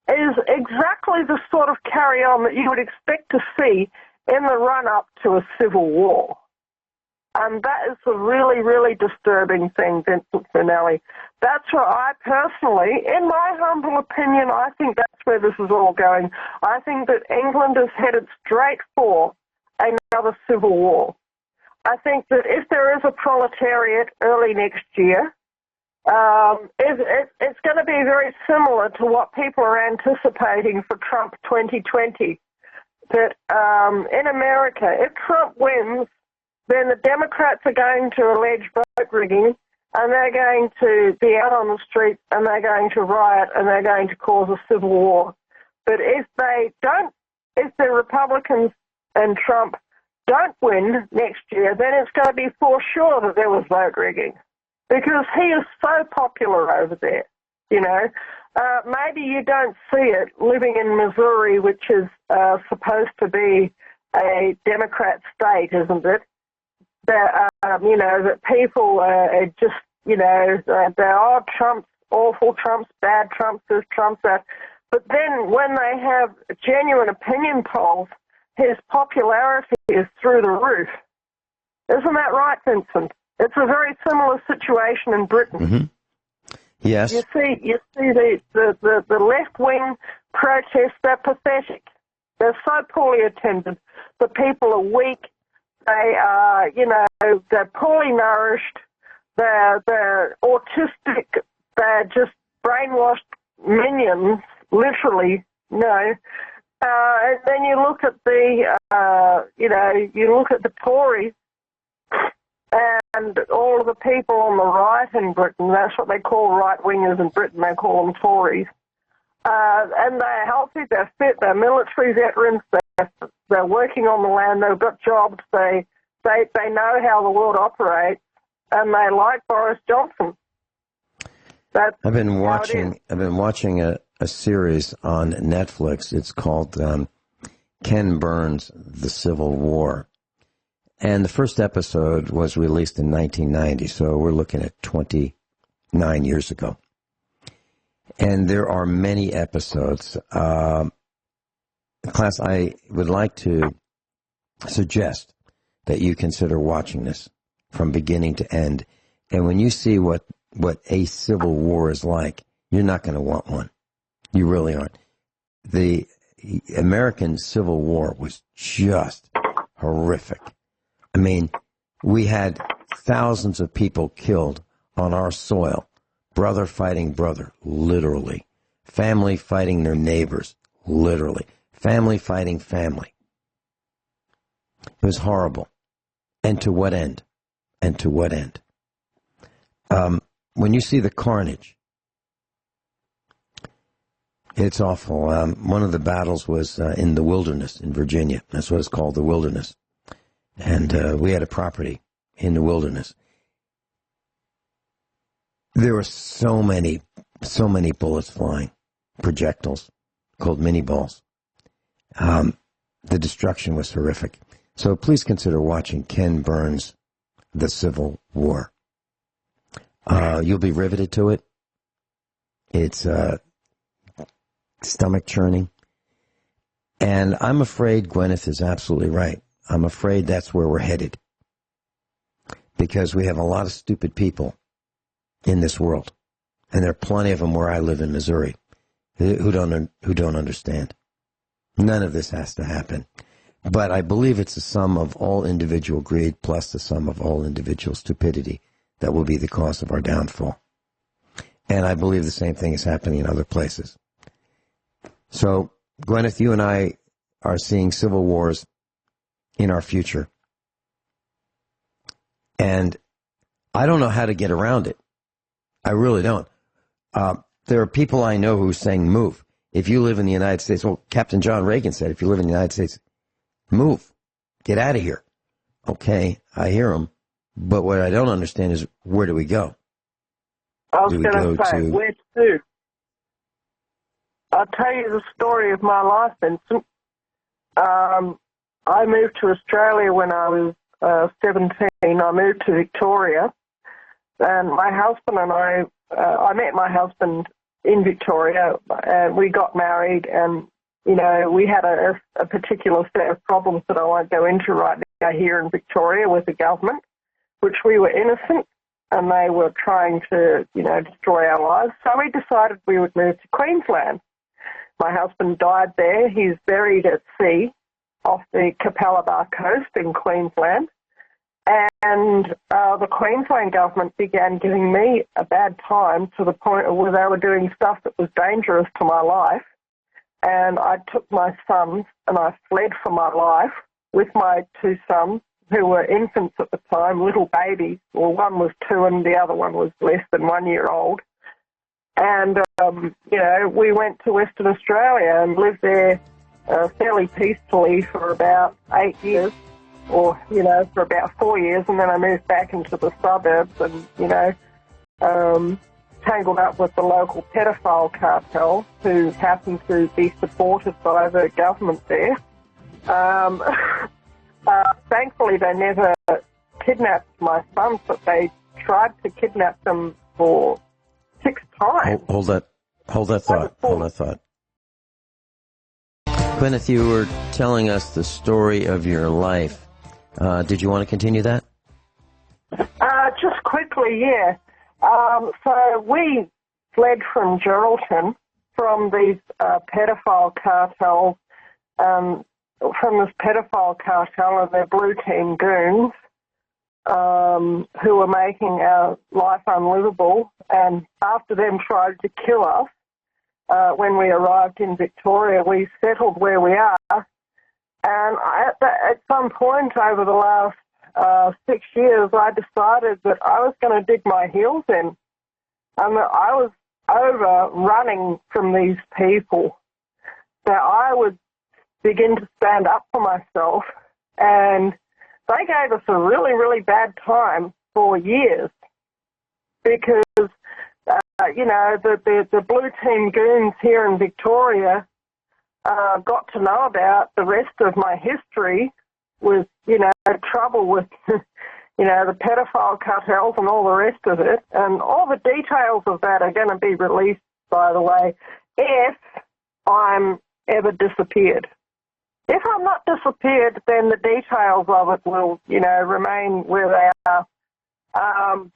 is exactly the sort of carry-on that you would expect to see in the run-up to a civil war. And that is a really, really disturbing thing, Vincent Finelli. That's where I personally, in my humble opinion, I think that's where this is all going. I think that England is headed straight for another civil war. I think that if there is a proletariat early next year, it's going to be very similar to what people are anticipating for Trump 2020. That in America, if Trump wins, then the Democrats are going to allege vote rigging, and they're going to be out on the streets, and they're going to riot, and they're going to cause a civil war. But if the Republicans and Trump don't win next year, then it's going to be for sure that there was vote rigging, because he is so popular over there, you know. Maybe you don't see it living in Missouri, which is supposed to be a Democrat state, isn't it? That, you know, that people are just, you know, they're, oh, Trump's awful, Trump's bad, Trump's this, Trump's that. But then when they have genuine opinion polls, his popularity is through the roof. Isn't that right, Vincent? It's a very similar situation in Britain. Mm-hmm. Yes. You see the left-wing protests, they're pathetic. They're so poorly attended. The people are weak. They are, you know, they're poorly nourished. They're autistic. They're just brainwashed minions, literally, you know. And then you look at you look at the Tories and all of the people on the right in Britain. That's what they call right-wingers in Britain. They call them Tories. And they're healthy, they're fit, they're military veterans, they're working on the land, they've got jobs, they know how the world operates, and they like Boris Johnson. I've been watching a series on Netflix. It's called Ken Burns' The Civil War. And the first episode was released in 1990, so we're looking at 29 years ago. And there are many episodes. Class, I would like to suggest that you consider watching this from beginning to end. And when you see what a civil war is like, you're not going to want one. You really aren't. The American Civil War was just horrific. I mean, we had thousands of people killed on our soil. Brother fighting brother, literally. Family fighting their neighbors, literally. Family fighting family. It was horrible. And to what end? And to what end? When you see the carnage, it's awful. One of the battles was in the wilderness in Virginia. That's what it's called, the wilderness. And we had a property in the wilderness. There were so many bullets flying, projectiles called mini balls. The destruction was horrific. So please consider watching Ken Burns' The Civil War. You'll be riveted to it. It's stomach churning. And I'm afraid Guineith is absolutely right. I'm afraid that's where we're headed. Because we have a lot of stupid people in this world. And there are plenty of them where I live in Missouri who don't understand. None of this has to happen. But I believe it's the sum of all individual greed plus the sum of all individual stupidity that will be the cause of our downfall. And I believe the same thing is happening in other places. So, Guineith, you and I are seeing civil wars in our future. And I don't know how to get around it. I really don't. There are people I know who are saying move. If you live in the United States, well, Captain John Reagan said, if you live in the United States, move. Get out of here. Okay, I hear him. But what I don't understand is, where do we go? I was going to say, where to? I'll tell you the story of my life, Vincent. I moved to Australia when I was 17. I moved to Victoria, and my husband and I met my husband in Victoria, and we got married, and, you know, we had a particular set of problems that I won't go into right now here in Victoria with the government, which we were innocent, and they were trying to, you know, destroy our lives. So we decided we would move to Queensland. My husband died there. He's buried at sea off the Capalaba coast in Queensland. And the Queensland government began giving me a bad time to the point where they were doing stuff that was dangerous to my life. And I took my sons and I fled for my life with my two sons, who were infants at the time, little babies. Well, one was 2 and the other one was less than 1 year old. And, you know, we went to Western Australia and lived there fairly peacefully for about 8 years, or, you know, for about 4 years. And then I moved back into the suburbs and, you know, tangled up with the local pedophile cartel, who happened to be supported by the government there. Thankfully, they never kidnapped my sons, but they tried to kidnap them for 6 times. Hold that thought. Guineith, you were telling us the story of your life. Did you want to continue that? Just quickly, yeah. So we fled from Geraldton, from these pedophile cartels, from this pedophile cartel and their blue team goons, who were making our life unlivable, and after them tried to kill us. When we arrived in Victoria, we settled where we are, and at some point over the last 6 years, I decided that I was going to dig my heels in, and that I was over running from these people, that I would begin to stand up for myself. And they gave us a really, really bad time for years because, you know, the blue team goons here in Victoria got to know about the rest of my history with, you know, trouble with, you know, the pedophile cartels and all the rest of it. And all the details of that are going to be released, by the way, if I'm ever disappeared. If I'm not disappeared, then the details of it will, you know, remain where they are.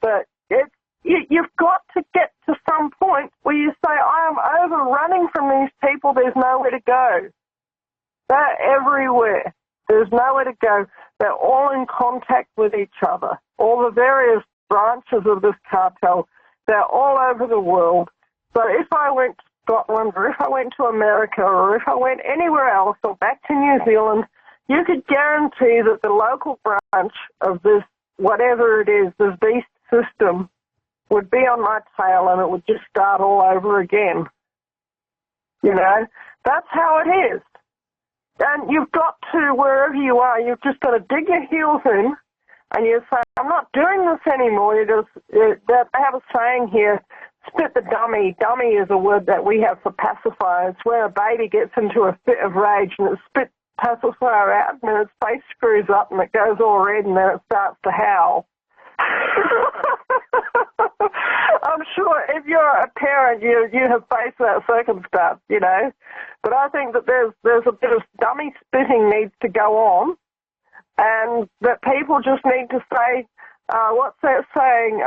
But you've got to get to some point where you say, I am overrunning from these people, there's nowhere to go. They're everywhere. There's nowhere to go. They're all in contact with each other. All the various branches of this cartel, they're all over the world. So if I went to Scotland, or if I went to America, or if I went anywhere else, or back to New Zealand, you could guarantee that the local branch of this, whatever it is, this beast system, would be on my tail, and it would just start all over again. You know, that's how it is. And you've got to, wherever you are, you've just got to dig your heels in, and you say, I'm not doing this anymore. They have a saying here, spit the dummy. Dummy is a word that we have for pacifier. It's where a baby gets into a fit of rage and it spits pacifier out, and then its face screws up and it goes all red, and then it starts to howl. I'm sure if you're a parent, you have faced that circumstance, you know. But I think that there's a bit of dummy spitting needs to go on, and that people just need to say, what's that saying?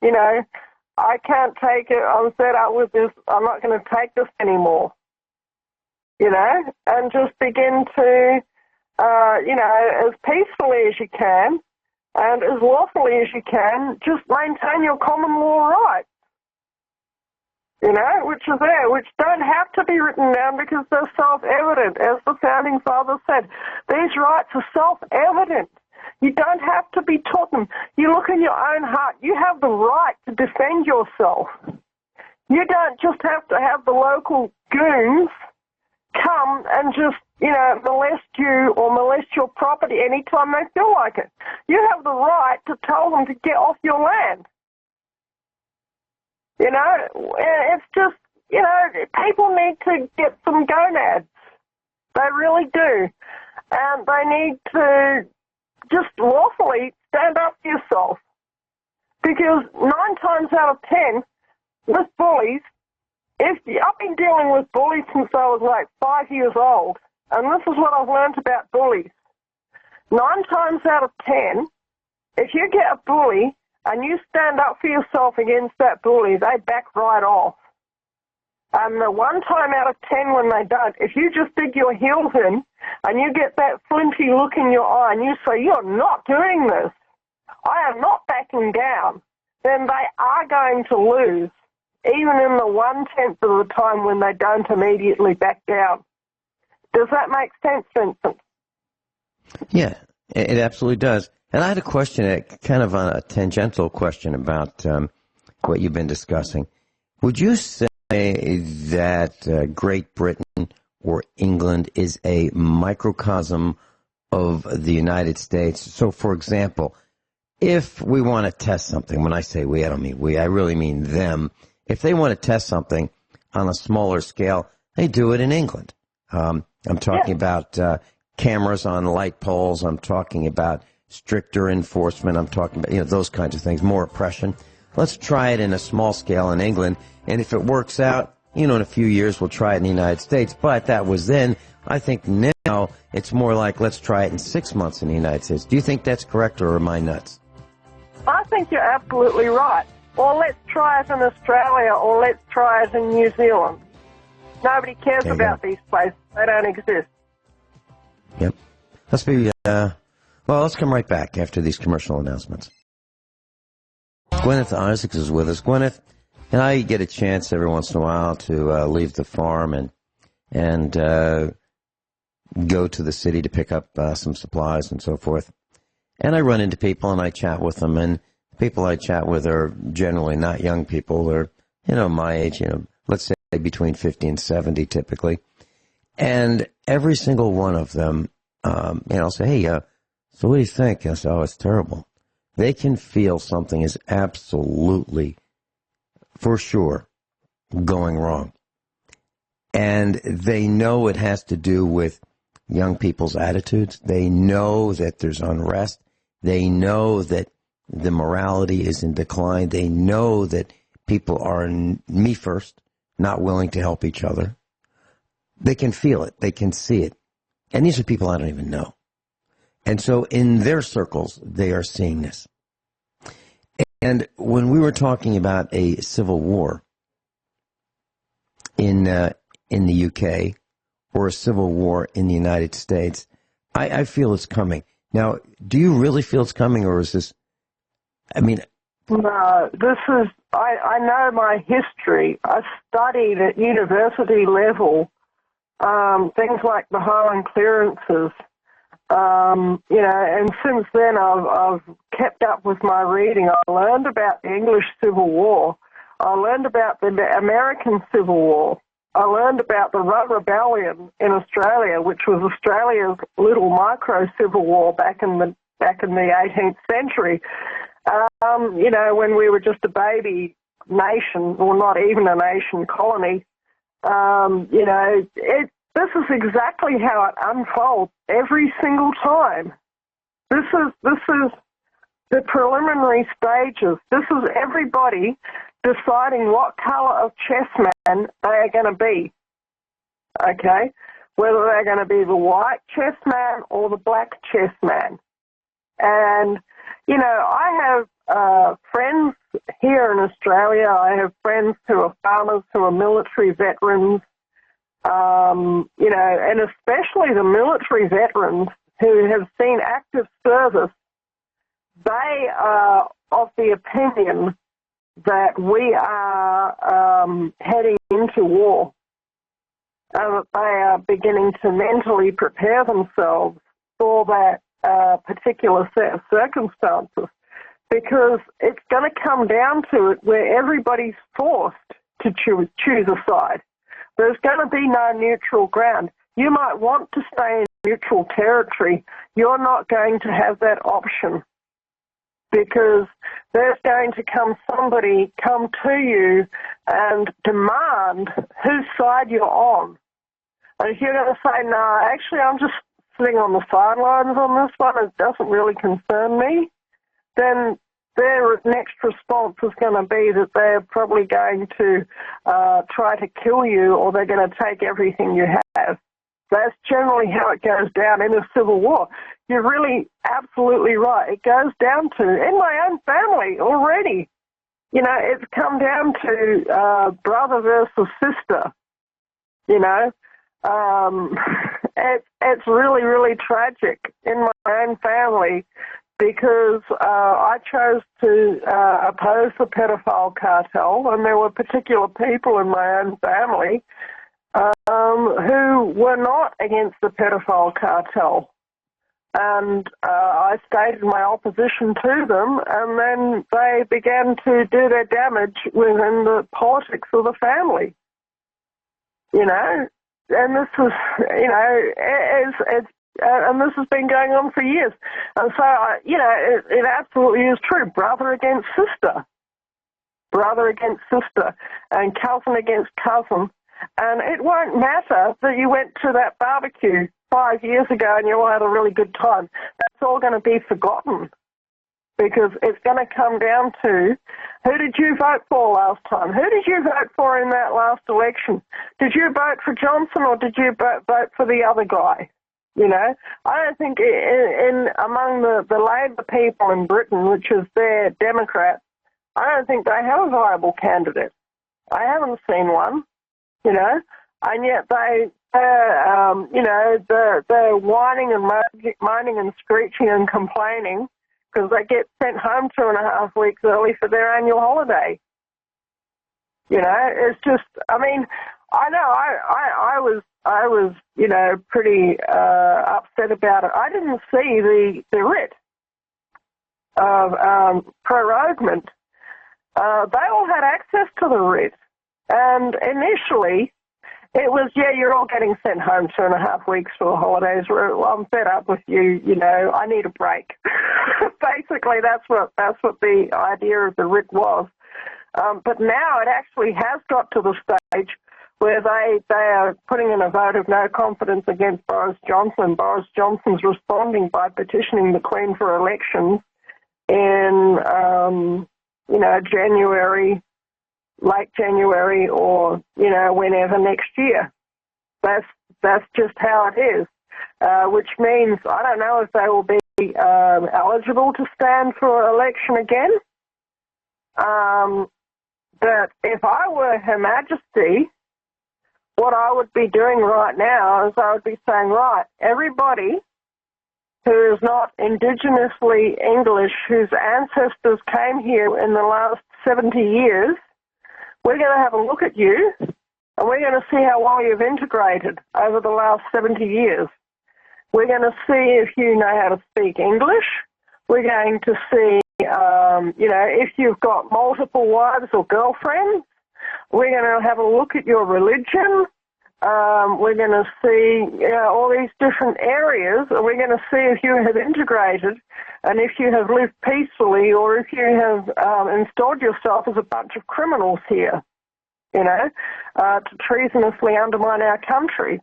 You know, I can't take it. I'm fed up with this. I'm not going to take this anymore. You know, and just begin to, you know, as peacefully as you can, and as lawfully as you can, just maintain your common law rights. which are there, which don't have to be written down because they're self-evident. As the Founding Fathers said, these rights are self-evident. You don't have to be taught them. You look in your own heart. You have the right to defend yourself. You don't just have to have the local goons come and just, molest you or molest your property anytime they feel like it. You have the right to tell them to get off your land. It's just, people need to get some gonads. They really do. And they need to just lawfully stand up for yourself. Because 9 times out of 10, with bullies, I've been dealing with bullies since I was like 5 years old, and this is what I've learned about bullies. 9 times out of 10, if you get a bully and you stand up for yourself against that bully, they back right off. And the 1 time out of 10 when they don't, if you just dig your heels in and you get that flinty look in your eye and you say, you're not doing this, I am not backing down, then they are going to lose, even in the 1/10 of the time when they don't immediately back down. Does that make sense, Vincent? Yeah, it absolutely does. And I had a question, kind of a tangential question about what you've been discussing. Would you say that Great Britain or England is a microcosm of the United States? So, for example, if we want to test something, when I say we, I don't mean we, I really mean them. If they want to test something on a smaller scale, they do it in England. I'm talking about cameras on light poles. I'm talking about stricter enforcement. I'm talking about, those kinds of things, more oppression. Let's try it in a small scale in England. And if it works out, in a few years, we'll try it in the United States. But that was then. I think now it's more like let's try it in 6 months in the United States. Do you think that's correct, or am I nuts? I think you're absolutely right. Or let's try it in Australia, or let's try it in New Zealand. Nobody cares about these places. They don't exist. Yep. Let's come right back after these commercial announcements. Guineith Isaacs is with us. Guineith, and I get a chance every once in a while to leave the farm and go to the city to pick up some supplies and so forth. And I run into people and I chat with them, and the people I chat with are generally not young people. They're, my age, let's say between 50 and 70 typically. And every single one of them, I'll say, hey, so what do you think? I say, oh, it's terrible. They can feel something is absolutely, for sure, going wrong. And they know it has to do with young people's attitudes. They know that there's unrest. They know that the morality is in decline. They know that people are me first, not willing to help each other. They can feel it. They can see it. And these are people I don't even know. And so in their circles, they are seeing this. And when we were talking about a civil war in the UK or a civil war in the United States, I feel it's coming. Now, do you really feel it's coming, or is this, No, this is, I know my history. I studied at university level things like the Highland clearances, and since then I've kept up with my reading. I learned about the English Civil War. I learned about the American Civil War. I learned about the Rum Rebellion in Australia, which was Australia's little micro civil war back in the 18th century. When we were just a baby nation, or not even a nation, colony. This is exactly how it unfolds every single time. This is the preliminary stages. This is everybody deciding what color of chessman they are going to be. Okay? Whether they're going to be the white chessman or the black chessman. And, I have friends here in Australia. I have friends who are farmers, who are military veterans, and especially the military veterans who have seen active service. They are of the opinion that we are heading into war, and that they are beginning to mentally prepare themselves for that particular set of circumstances, because it's going to come down to it where everybody's forced to choose a side. There's going to be no neutral ground. You might want to stay in neutral territory. You're not going to have that option, because there's going to come to you and demand whose side you're on. And if you're going to say, no, actually I'm just sitting on the sidelines on this one, it doesn't really concern me, then their next response is going to be that they're probably going to try to kill you, or they're going to take everything you have. That's generally how it goes down in a civil war. You're really absolutely right. It goes down to, in my own family already, you know, it's come down to brother versus sister, you know. It's really, really tragic in my own family, because I chose to oppose the pedophile cartel, and there were particular people in my own family who were not against the pedophile cartel. And I stated my opposition to them, and then they began to do their damage within the politics of the family. You know, and this was, you know, and this has been going on for years. And so, you know, it absolutely is true. Brother against sister, and cousin against cousin. And it won't matter that you went to that barbecue 5 years ago and you all had a really good time. That's all going to be forgotten, because it's going to come down to, who did you vote for last time? Who did you vote for in that last election? Did you vote for Johnson, or did you vote for the other guy? You know, I don't think among the Labor people in Britain, which is their Democrats, I don't think they have a viable candidate. I haven't seen one, you know, and yet you know, they're whining and moaning and screeching and complaining because they get sent home 2.5 weeks early for their annual holiday. You know, it's just, I mean, I know I was, you know, pretty upset about it. I didn't see the writ of proroguement. They all had access to the writ, and initially it was, yeah, you're all getting sent home 2.5 weeks for the holidays. Well, I'm fed up with you. You know, I need a break. Basically, that's what the idea of the writ was. But now it actually has got to the stage where they are putting in a vote of no confidence against Boris Johnson. Boris Johnson's responding by petitioning the Queen for elections in, you know, January, late January, or, you know, whenever next year. That's just how it is, which means I don't know if they will be eligible to stand for election again. But if I were Her Majesty, what I would be doing right now is I would be saying, right, everybody who is not indigenously English, whose ancestors came here in the last 70 years, we're going to have a look at you, and we're going to see how well you've integrated over the last 70 years. We're going to see if you know how to speak English. We're going to see, you know, if you've got multiple wives or girlfriends. We're going to have a look at your religion. We're going to see, you know, all these different areas. We're going to see if you have integrated and if you have lived peacefully, or if you have installed yourself as a bunch of criminals here, you know, to treasonously undermine our country.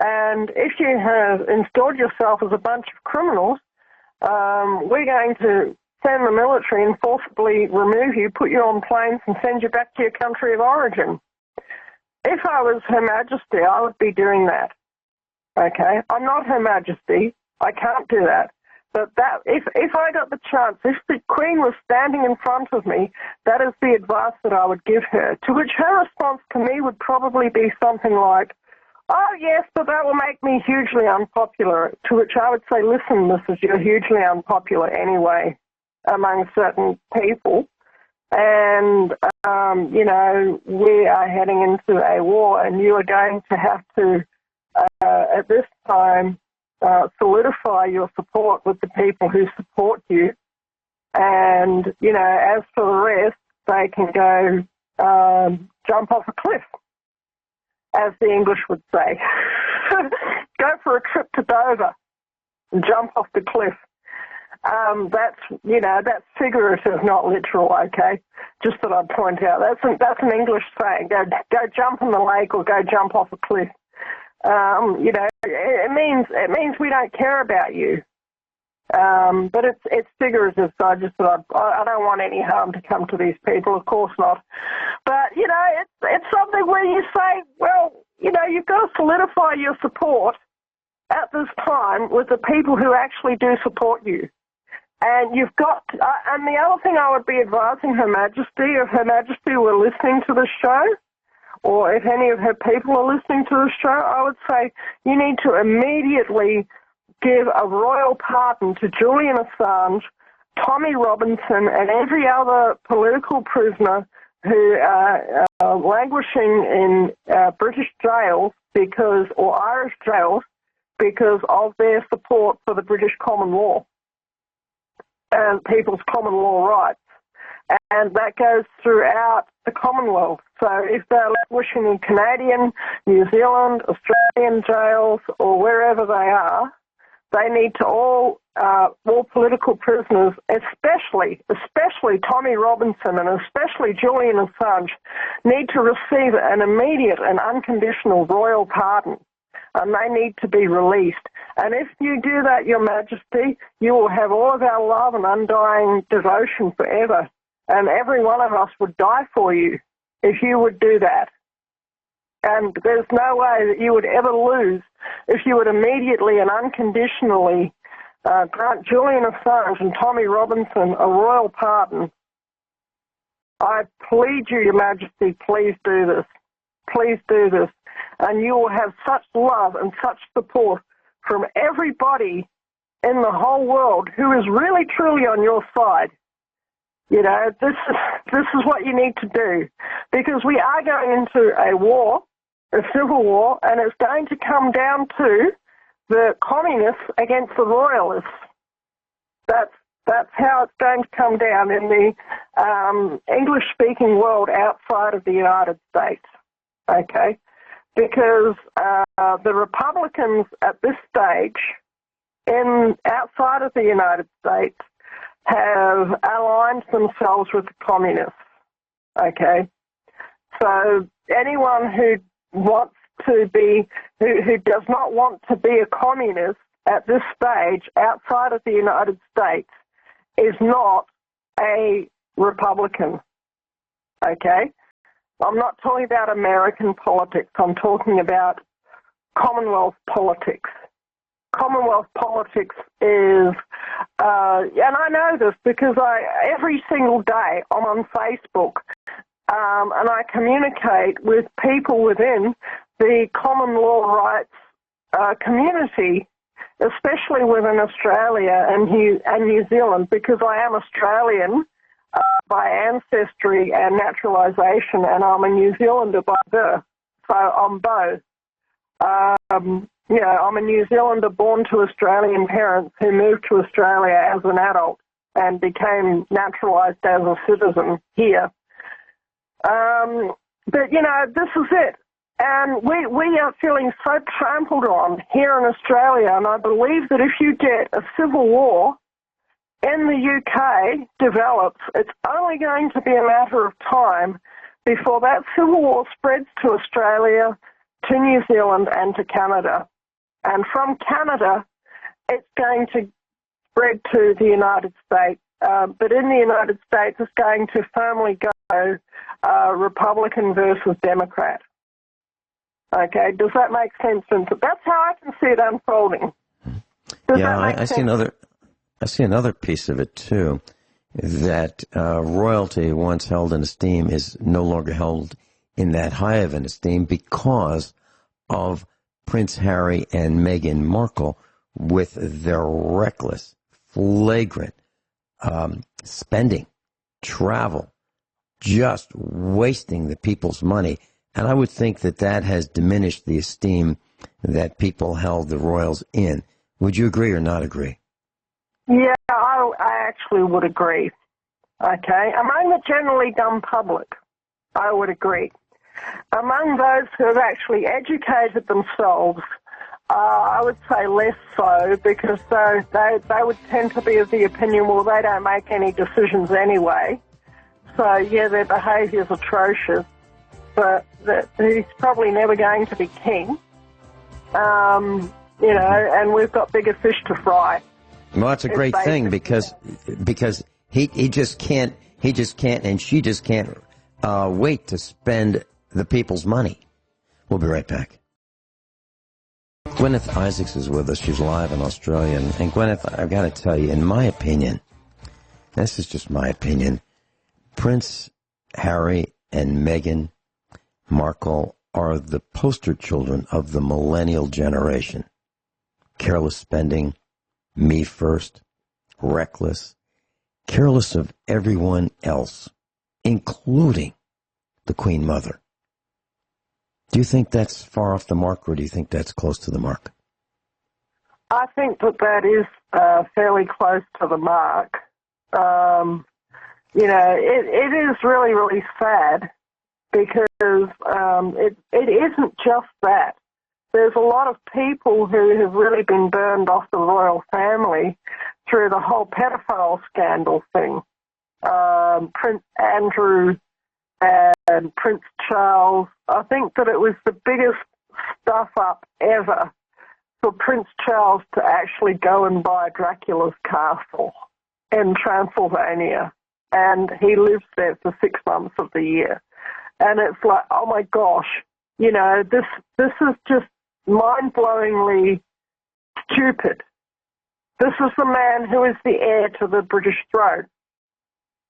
And if you have installed yourself as a bunch of criminals, we're going to send the military and forcibly remove you, put you on planes and send you back to your country of origin. If I was Her Majesty, I would be doing that. Okay? I'm not Her Majesty. I can't do that. But that, if I got the chance, if the Queen was standing in front of me, that is the advice that I would give her. To which her response to me would probably be something like, oh, yes, but that will make me hugely unpopular. To which I would say, listen, Mrs., you're hugely unpopular anyway among certain people. and, we are heading into a war, and you are going to have to, at this time, solidify your support with the people who support you. And, as for the rest, they can go jump off a cliff, as the English would say. Go for a trip to Dover and jump off the cliff. That's figurative, not literal, okay? Just that I'd point out. That's an English saying. Go jump in the lake or go jump off a cliff. It means we don't care about you. But it's figurative, so I just thought I don't want any harm to come to these people, of course not. But, it's something where you say, well, you've got to solidify your support at this time with the people who actually do support you. And you've got, and the other thing I would be advising Her Majesty, if Her Majesty were listening to the show, or if any of her people are listening to the show, I would say you need to immediately give a royal pardon to Julian Assange, Tommy Robinson, and every other political prisoner who are languishing in British jails or Irish jails because of their support for the British common law and people's common law rights. And that goes throughout the Commonwealth. So if they're languishing in Canadian, New Zealand, Australian jails, or wherever they are, they need to all political prisoners, especially Tommy Robinson and especially Julian Assange, need to receive an immediate and unconditional royal pardon, and they need to be released. And if you do that, Your Majesty, you will have all of our love and undying devotion forever, and every one of us would die for you if you would do that. And there's no way that you would ever lose if you would immediately and unconditionally grant Julian Assange and Tommy Robinson a royal pardon. I plead you, Your Majesty, please do this. Please do this. And you will have such love and such support from everybody in the whole world who is really, truly on your side. This is what you need to do, because we are going into a war, a civil war, and it's going to come down to the communists against the royalists. That's how it's going to come down in the English-speaking world outside of the United States, okay? Because the Republicans at this stage, outside of the United States, have aligned themselves with the communists, okay? So anyone who does not want to be a communist at this stage outside of the United States is not a Republican, okay? I'm not talking about American politics. I'm talking about Commonwealth politics. Commonwealth politics is, and I know this because every single day I'm on Facebook and I communicate with people within the common law rights community, especially within Australia and New Zealand, because I am Australian by ancestry and naturalisation, and I'm a New Zealander by birth. So I'm both. I'm a New Zealander born to Australian parents who moved to Australia as an adult and became naturalised as a citizen here. But, this is it. And we are feeling so trampled on here in Australia, and I believe that if you get a civil war in the UK develops, it's only going to be a matter of time before that civil war spreads to Australia, to New Zealand, and to Canada. And from Canada, it's going to spread to the United States. But in the United States, it's going to firmly go Republican versus Democrat. Okay, does that make sense? That's how I can see it unfolding. I see another piece of it too, that royalty once held in esteem is no longer held in that high of an esteem because of Prince Harry and Meghan Markle with their reckless, flagrant spending, travel, just wasting the people's money. And I would think that that has diminished the esteem that people held the royals in. Would you agree or not agree? Yeah, I actually would agree. Okay, among the generally dumb public, I would agree. Among those who have actually educated themselves, I would say less so, because they would tend to be of the opinion, well, they don't make any decisions anyway. So, yeah, their behaviour's atrocious, but he's probably never going to be king. You know, and we've got bigger fish to fry. Well, that's a great thing, because he just can't, and she just can't wait to spend the people's money. We'll be right back. Guineith Isaacs is with us. She's live in Australia. And Guineith, I've got to tell you, in my opinion, this is just my opinion, Prince Harry and Meghan Markle are the poster children of the millennial generation. Careless spending, me first, reckless, careless of everyone else, including the Queen Mother. Do you think that's far off the mark, or do you think that's close to the mark? I think that is fairly close to the mark. You know, it is really, really sad, because it isn't just that. There's a lot of people who have really been burned off the royal family through the whole pedophile scandal thing. Prince Andrew and Prince Charles, I think that it was the biggest stuff-up ever for Prince Charles to actually go and buy Dracula's castle in Transylvania, and he lives there for 6 months of the year. And it's like, oh my gosh, you know, this is just mind-blowingly stupid. This is the man who is the heir to the British throne,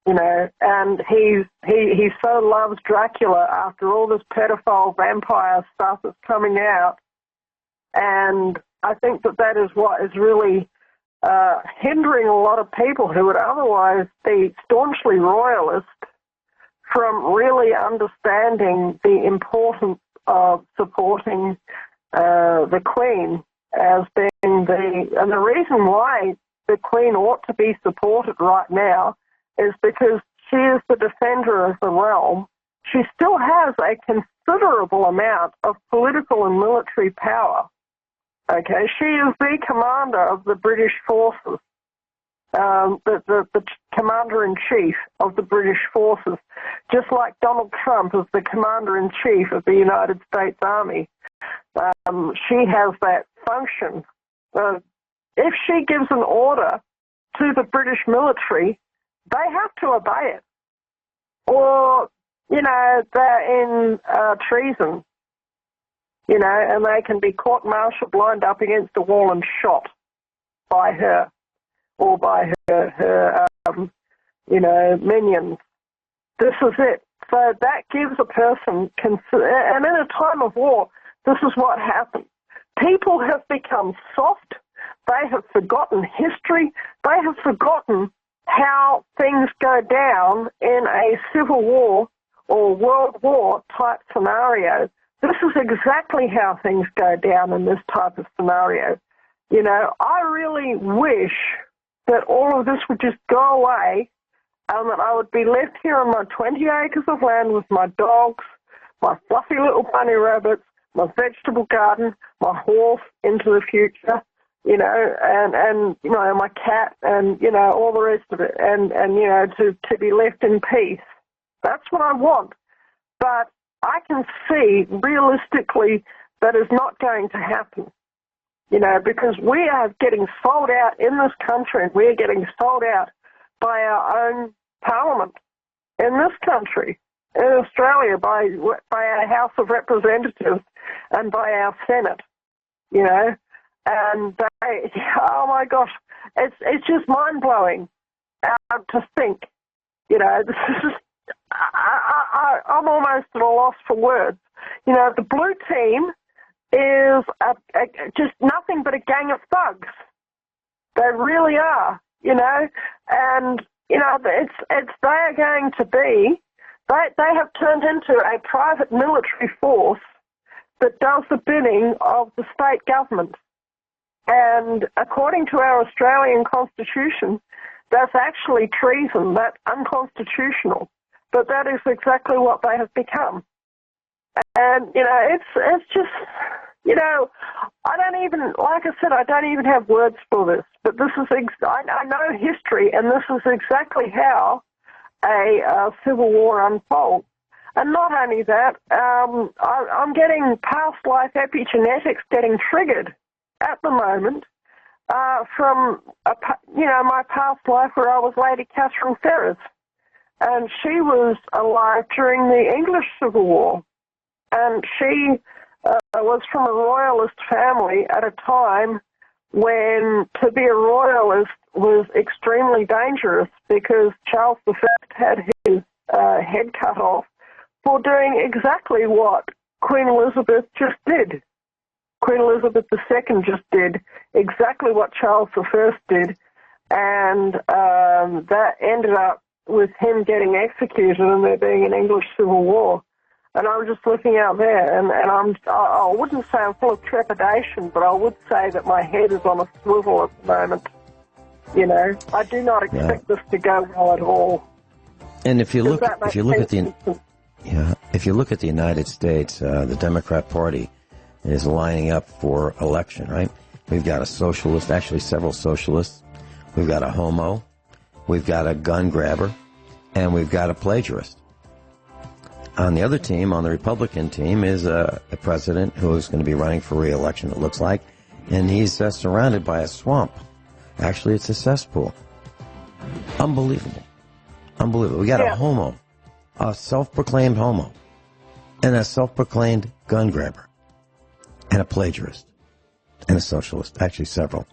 you know, and he so loves Dracula after all this pedophile vampire stuff that's coming out. And I think that is what is really hindering a lot of people who would otherwise be staunchly royalist from really understanding the importance of supporting the Queen as being and the reason why the Queen ought to be supported right now is because she is the defender of the realm. She still has a considerable amount of political and military power. Okay, she is the commander of the British forces, the commander-in-chief of the British forces, just like Donald Trump is the commander-in-chief of the United States Army. She has that function. If she gives an order to the British military, they have to obey it. Or, you know, they're in treason, you know, and they can be court-martialed, lined up against a wall and shot by her or by her you know, minions. This is it. So that gives a person, and in a time of war, this is what happens. People have become soft. They have forgotten history. They have forgotten how things go down in a civil war or world war type scenario. This is exactly how things go down in this type of scenario. You know, I really wish that all of this would just go away and that I would be left here on my 20 acres of land with my dogs, my fluffy little bunny rabbits, my vegetable garden, my horse into the future, you know, and you know, my cat and, you know, all the rest of it, and you know, to be left in peace. That's what I want. But I can see realistically that is not going to happen, you know, because we are getting sold out in this country. We are getting sold out by our own parliament in this country, in Australia, by our House of Representatives and by our Senate, you know. And they, oh my gosh, it's just mind-blowing to think, you know, this is I'm almost at a loss for words. You know, the blue team is just nothing but a gang of thugs. They really are, you know, and, you know, they are going to be They have turned into a private military force that does the bidding of the state government. And according to our Australian Constitution, that's actually treason. That's unconstitutional. But that is exactly what they have become. And, it's just, I don't even, like I said, I don't even have words for this. But this is, I know history, and this is exactly how a civil war unfolds. And not only that, I'm getting past life epigenetics getting triggered at the moment from, my past life where I was Lady Catherine Ferris. And she was alive during the English Civil War. And she was from a royalist family at a time when to be a royalist was extremely dangerous because Charles I had his head cut off for doing exactly what Queen Elizabeth just did. Queen Elizabeth II just did exactly what Charles I did, and that ended up with him getting executed and there being an English Civil War. And I'm just looking out there, and I wouldn't say I'm full of trepidation, but I would say that my head is on a swivel at the moment. I do not expect this to go well at all. And if you look at the United States, the Democrat Party is lining up for election, right? We've got a socialist, actually several socialists. We've got a homo. We've got a gun grabber, and we've got a plagiarist. On the other team, on the Republican team, is a president who is going to be running for re-election, it looks like, and he's surrounded by a swamp. Actually, it's a cesspool. Unbelievable. We got a homo, a self-proclaimed homo, and a self-proclaimed gun grabber, and a plagiarist, and a socialist, actually several.